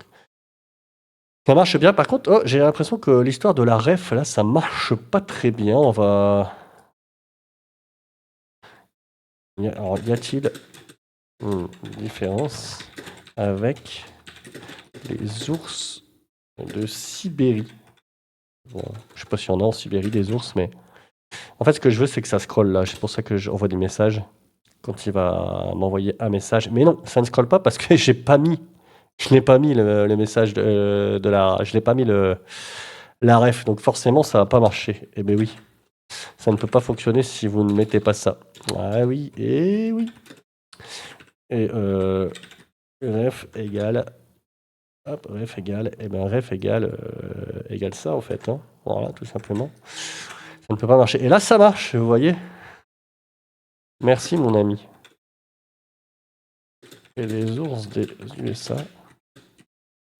Ça marche bien. Par contre, oh, j'ai l'impression que l'histoire de la ref, là, ça marche pas très bien. On va... Alors, y a-t-il une différence avec les ours de Sibérie? Bon, je sais pas s'il y en a en Sibérie des ours, mais en fait, ce que je veux, c'est que ça scrolle là. C'est pour ça que j'envoie des messages quand il va m'envoyer un message. Mais non, ça ne scrolle pas parce que je n'ai pas mis le message je n'ai pas mis la ref. Donc forcément, ça va pas marcher. Eh ben oui, ça ne peut pas fonctionner si vous ne mettez pas ça. Ah oui, et oui. Et ref égale. Hop, ref égale. Eh ben ref égale ça en fait. Hein. Voilà, tout simplement. Ça ne peut pas marcher. Et là, ça marche, vous voyez. Merci, mon ami. Et les ours des USA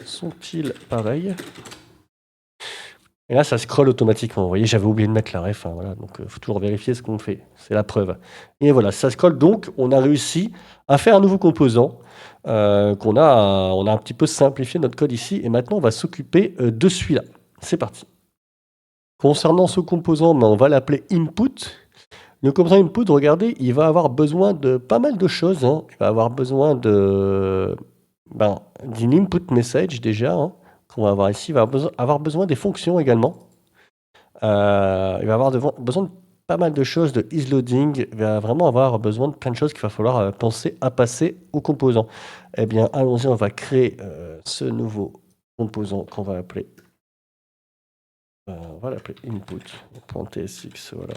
sont-ils pareils? Et là, ça scrolle automatiquement. Vous voyez, j'avais oublié de mettre la ref. Hein, voilà, donc, il faut toujours vérifier ce qu'on fait. C'est la preuve. Et voilà, ça scrolle. Donc, on a réussi à faire un nouveau composant on a un petit peu simplifié notre code ici. Et maintenant, on va s'occuper de celui-là. C'est parti. Concernant ce composant, on va l'appeler input. Le composant input, regardez, il va avoir besoin de pas mal de choses. Hein. Il va avoir besoin d'une input message déjà, hein, qu'on va avoir ici. Il va avoir besoin des fonctions également. Il va avoir besoin de pas mal de choses, de isLoading. Il va vraiment avoir besoin de plein de choses qu'il va falloir penser à passer au composant. Eh bien, allons-y, on va créer ce nouveau composant qu'on va appeler On va l'appeler input.tsx, voilà.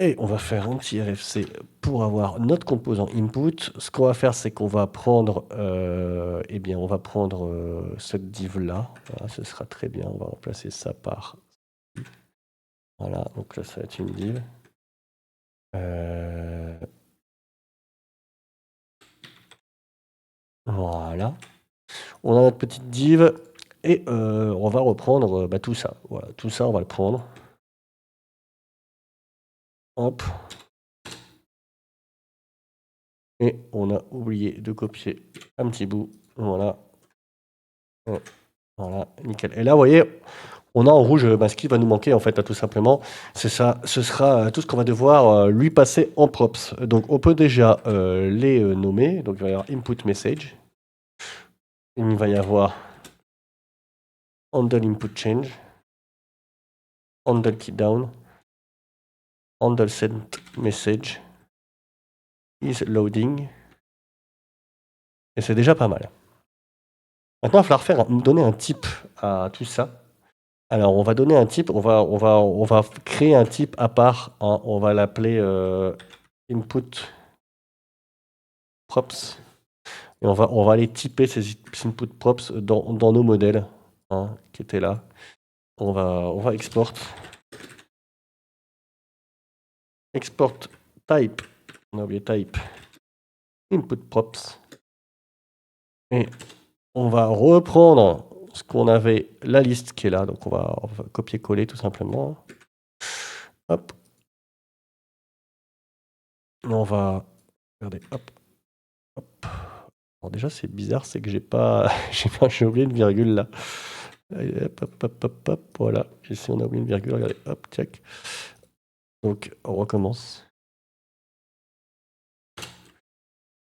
Et on va faire un petit RFC pour avoir notre composant input. Ce qu'on va faire, c'est qu'on va prendre, on va prendre cette div-là. Voilà, ce sera très bien. On va remplacer ça par... Voilà, donc là, ça va être une div. Voilà. On a notre petite div et on va reprendre tout ça. Voilà, tout ça, on va le prendre. Hop. Et on a oublié de copier un petit bout. Voilà. Voilà, nickel. Et là, vous voyez, on a en rouge ce qui va nous manquer, en fait, tout simplement. C'est ça. Ce sera tout ce qu'on va devoir lui passer en props. Donc, on peut déjà les nommer. Donc, il va y avoir input message. Il va y avoir handle input change, handle key down, handle send message, is loading. Et c'est déjà pas mal. Maintenant, il va falloir donner un type à tout ça. Alors, on va donner un type, on va créer un type à part. Hein, on va l'appeler input props. Et on va aller typer ces input props dans nos modèles qui étaient là. On va export. Export type. On a oublié type. Input props. Et on va reprendre ce qu'on avait, la liste qui est là. Donc on va copier-coller tout simplement. Hop. On va regarder. Hop. Hop. Alors déjà c'est bizarre, c'est que j'ai oublié une virgule là. Hop, hop, hop, hop, hop, voilà. Ici on a oublié une virgule, regardez, hop, check. Donc on recommence.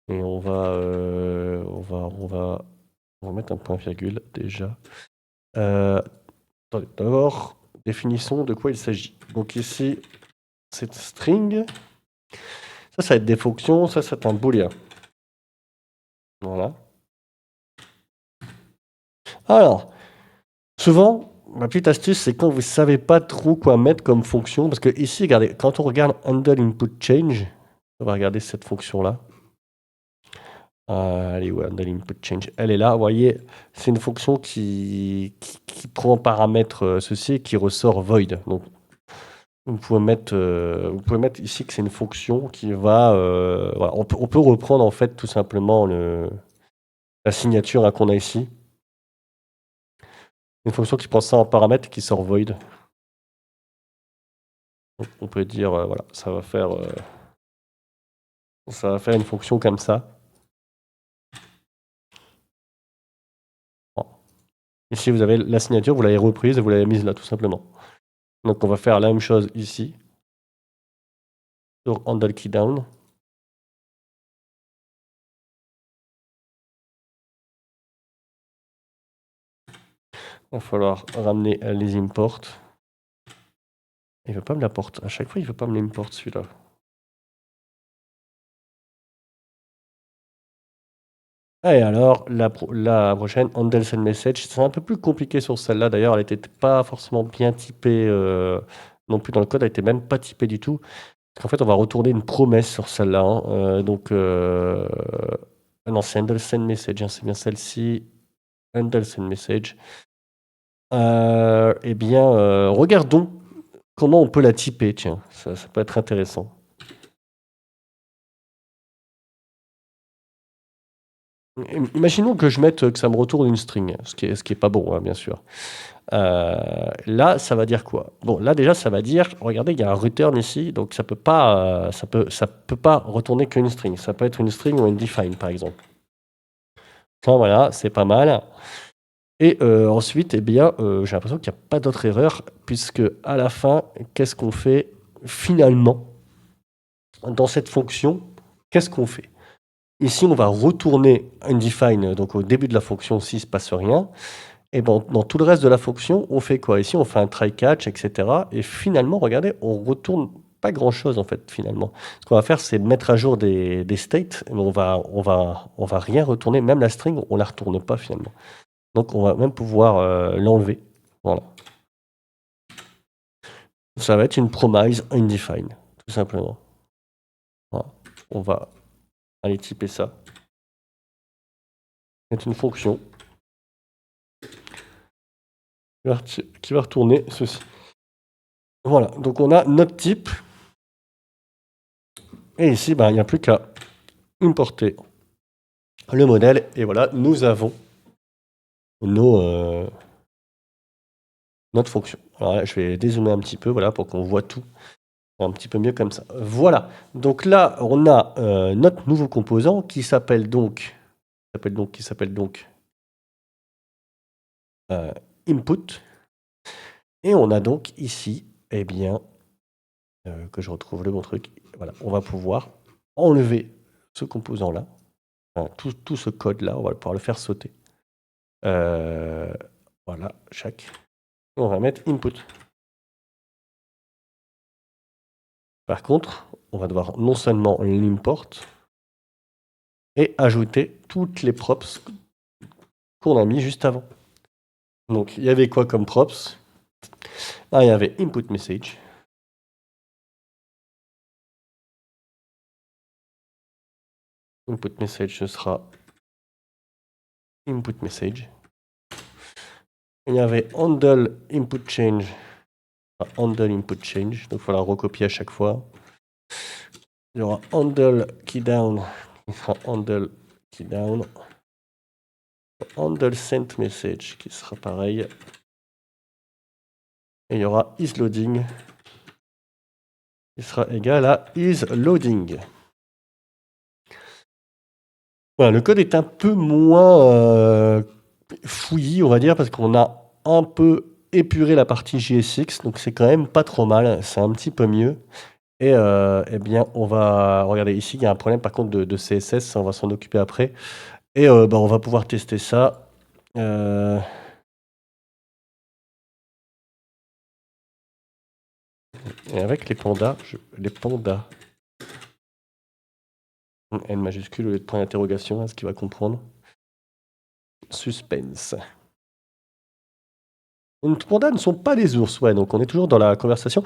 Et on va mettre un point virgule déjà. D'abord, définissons de quoi il s'agit. Donc ici, cette string, ça va être des fonctions, ça c'est un booléen. Voilà. Alors, souvent, ma petite astuce, c'est quand vous ne savez pas trop quoi mettre comme fonction, parce que ici, regardez, quand on regarde handle input change, on va regarder cette fonction-là. Elle est où, handle input change? Elle est là, vous voyez, c'est une fonction qui prend en paramètre ceci et qui ressort void. Donc, vous pouvez mettre ici que c'est une fonction qui va... voilà, on peut reprendre en fait tout simplement la signature qu'on a ici. Une fonction qui prend ça en paramètre et qui sort void. Donc, on peut dire, voilà, ça va faire une fonction comme ça. Bon. Ici, vous avez la signature, vous l'avez reprise et vous l'avez mise là, tout simplement. Donc, on va faire la même chose ici. Sur handle key down. Il va falloir ramener les imports. Il ne veut pas me l'apporter. À chaque fois, il ne veut pas me l'import celui-là. Et alors, la prochaine, handle send message, c'est un peu plus compliqué sur celle-là. D'ailleurs, elle n'était pas forcément bien typée non plus dans le code. Elle n'était même pas typée du tout. Parce qu'en fait, on va retourner une promesse sur celle-là. Non, c'est handle send message. C'est bien celle-ci. Handle send message. Regardons comment on peut la typer. Tiens, ça peut être intéressant. Imaginons que je mette que ça me retourne une string, ce qui est pas bon, bien sûr. Là, ça va dire quoi? Bon, là déjà, ça va dire, regardez, il y a un return ici, donc ça peut pas retourner qu'une string. Ça peut être une string ou une define, par exemple. Enfin, voilà, c'est pas mal. Et ensuite, j'ai l'impression qu'il n'y a pas d'autre erreur, puisque à la fin, qu'est-ce qu'on fait finalement dans cette fonction? Qu'est-ce qu'on fait? Ici, on va retourner une define, donc au début de la fonction, s'il ne se passe rien. Et bon, dans tout le reste de la fonction, on fait quoi? Ici, on fait un try-catch, etc. Et finalement, regardez, on retourne pas grand-chose, en fait, finalement. Ce qu'on va faire, c'est mettre à jour des states, mais on va rien retourner. Même la string, on la retourne pas, finalement. Donc on va même pouvoir l'enlever. Voilà. Ça va être une promise undefined, tout simplement. Voilà. On va aller typer ça. C'est une fonction qui va retourner ceci. Voilà, donc on a notre type. Et ici, il n'y a plus qu'à importer le modèle. Et voilà, nous avons notre fonction. Alors là, je vais dézoomer un petit peu, voilà, pour qu'on voit tout un petit peu mieux comme ça. Voilà, donc là, on a notre nouveau composant qui s'appelle donc input. Et on a donc ici, eh bien, que je retrouve le bon truc. Voilà, on va pouvoir enlever ce composant-là, enfin, tout ce code-là, on va pouvoir le faire sauter. Voilà, chaque. On va mettre input. Par contre, on va devoir non seulement l'import et ajouter toutes les props qu'on a mis juste avant. Donc, il y avait quoi comme props? Il y avait input message. Input message, ce sera input message. Il y avait handle input change. Handle input change, donc il faudra recopier à chaque fois. Il y aura handle keydown, qui sera handle keydown. Handle sent message, qui sera pareil. Et il y aura isLoading, qui sera égal à isLoading. Voilà, le code est un peu moins fouillis, on va dire, parce qu'on a un peu épuré la partie JSX, donc c'est quand même pas trop mal, c'est un petit peu mieux. Et eh bien, on va regarder ici, il y a un problème par contre de CSS, on va s'en occuper après. Et on va pouvoir tester ça. Et avec les pandas, N majuscule au lieu de point d'interrogation, ce qu'il va comprendre. Suspense. Les pandas ne sont pas des ours, ouais, donc on est toujours dans la conversation.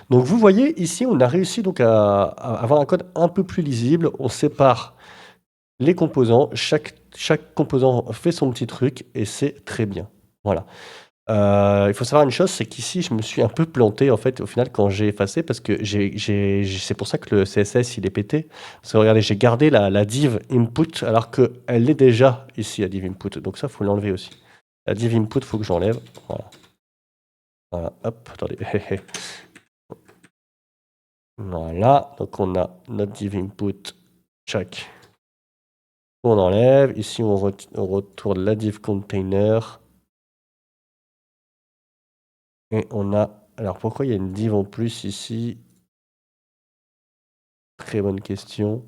Donc vous voyez, ici, on a réussi donc à avoir un code un peu plus lisible. On sépare les composants, chaque composant fait son petit truc, et c'est très bien. Voilà. Il faut savoir une chose, c'est qu'ici, je me suis un peu planté, en fait, au final, quand j'ai effacé, parce que c'est pour ça que le CSS, il est pété. Parce que regardez, j'ai gardé la div input, alors qu'elle est déjà ici, la div input. Donc ça, il faut l'enlever aussi. La div input, il faut que j'enlève. Voilà. Voilà, hop, attendez. Voilà, donc on a notre div input, check. On enlève. Ici, on retourne la div container. Et on a... Alors, pourquoi il y a une div en plus ici? Très bonne question.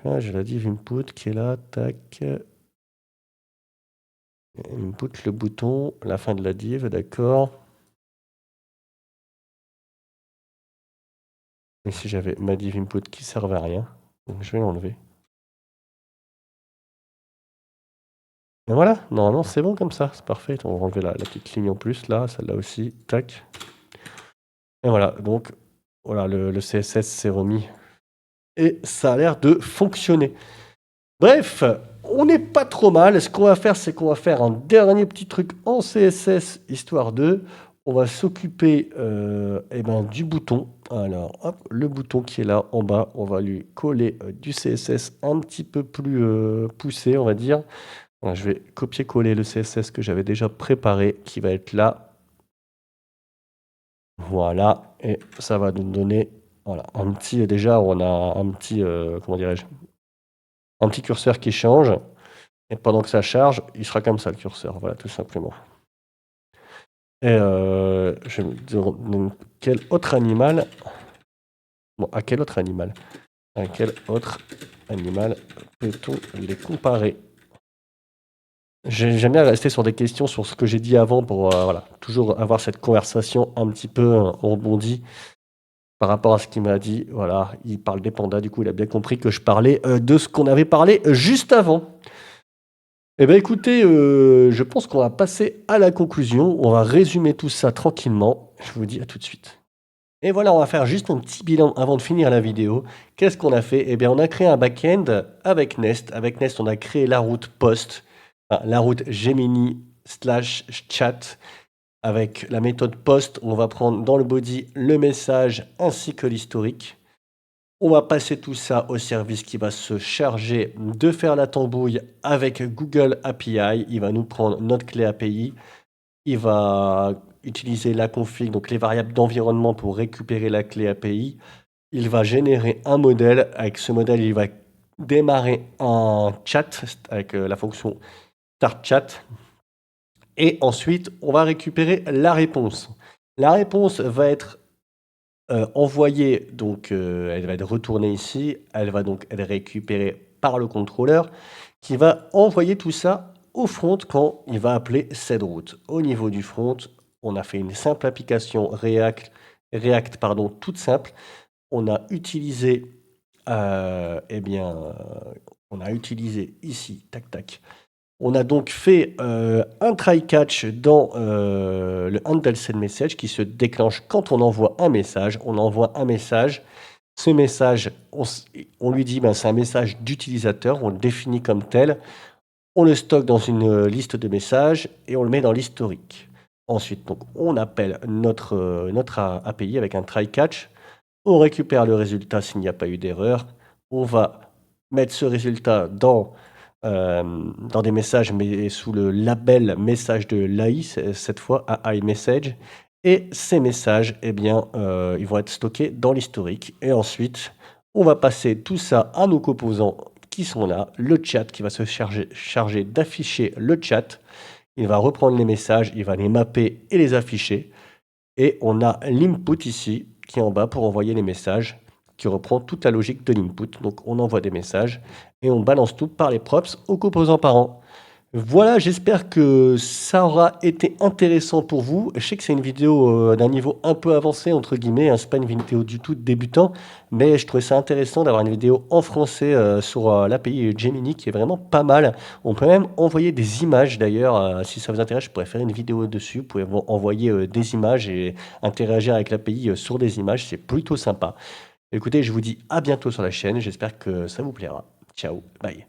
Ah, j'ai la div input qui est là. Tac. Input, le bouton, la fin de la div, d'accord. Ici, j'avais ma div input qui ne servait à rien. Donc, je vais l'enlever. Et voilà, normalement, c'est bon comme ça. C'est parfait. On va enlever la petite ligne en plus, là. Celle-là aussi. Tac. Et voilà, donc, voilà, le CSS s'est remis. Et ça a l'air de fonctionner. Bref, on n'est pas trop mal. Ce qu'on va faire, c'est qu'on va faire un dernier petit truc en CSS, histoire de... On va s'occuper du bouton. Alors, hop, le bouton qui est là en bas, on va lui coller du CSS un petit peu plus poussé, on va dire. Alors, je vais copier-coller le CSS que j'avais déjà préparé, qui va être là. Voilà, et ça va nous donner un petit... Déjà, on a un petit... comment dirais-je? Un petit curseur qui change. Et pendant que ça charge, il sera comme ça le curseur, voilà, tout simplement. Et je vais me dire, quel autre animal... Bon, à quel autre animal? À quel autre animal peut-on les comparer? J'aime bien rester sur des questions sur ce que j'ai dit avant pour toujours avoir cette conversation un petit peu rebondie par rapport à ce qu'il m'a dit. Voilà, il parle des pandas, du coup il a bien compris que je parlais de ce qu'on avait parlé juste avant. Eh bien écoutez, je pense qu'on va passer à la conclusion. On va résumer tout ça tranquillement. Je vous dis à tout de suite. Et voilà, on va faire juste un petit bilan avant de finir la vidéo. Qu'est-ce qu'on a fait? Eh bien, on a créé un back-end avec Nest. Avec Nest, on a créé la route post, enfin, la route Gemini/chat. Avec la méthode post, on va prendre dans le body le message ainsi que l'historique. On va passer tout ça au service qui va se charger de faire la tambouille avec Google API. Il va nous prendre notre clé API. Il va utiliser la config, donc les variables d'environnement pour récupérer la clé API. Il va générer un modèle. Avec ce modèle, il va démarrer un chat avec la fonction start chat. Et ensuite, on va récupérer la réponse. La réponse va être envoyée, donc elle va être retournée ici. Elle va donc être récupérée par le contrôleur qui va envoyer tout ça au front quand il va appeler cette route. Au niveau du front, on a fait une simple application React pardon, toute simple. On a utilisé, eh bien, on a utilisé ici, tac tac. On a donc fait un try-catch dans le handle send message qui se déclenche quand on envoie un message. On envoie un message. Ce message, on lui dit ben, c'est un message d'utilisateur, on le définit comme tel. On le stocke dans une liste de messages et on le met dans l'historique. Ensuite, donc, on appelle notre API avec un try-catch. On récupère le résultat s'il n'y a pas eu d'erreur. On va mettre ce résultat dans des messages, mais sous le label message de l'AI, cette fois AI Message. Et ces messages, eh bien, ils vont être stockés dans l'historique. Et ensuite, on va passer tout ça à nos composants qui sont là. Le chat qui va se charger d'afficher le chat. Il va reprendre les messages, il va les mapper et les afficher. Et on a l'input ici, qui est en bas pour envoyer les messages, qui reprend toute la logique de l'input. Donc on envoie des messages et on balance tout par les props aux composants parents. Voilà, j'espère que ça aura été intéressant pour vous. Je sais que c'est une vidéo d'un niveau un peu avancé, entre guillemets, hein, c'est pas une vidéo du tout de débutant, mais je trouvais ça intéressant d'avoir une vidéo en français sur l'API Gemini qui est vraiment pas mal. On peut même envoyer des images d'ailleurs, si ça vous intéresse, je pourrais faire une vidéo dessus. Vous pouvez envoyer des images et interagir avec l'API sur des images, c'est plutôt sympa. Écoutez, je vous dis à bientôt sur la chaîne, j'espère que ça vous plaira. Ciao, bye.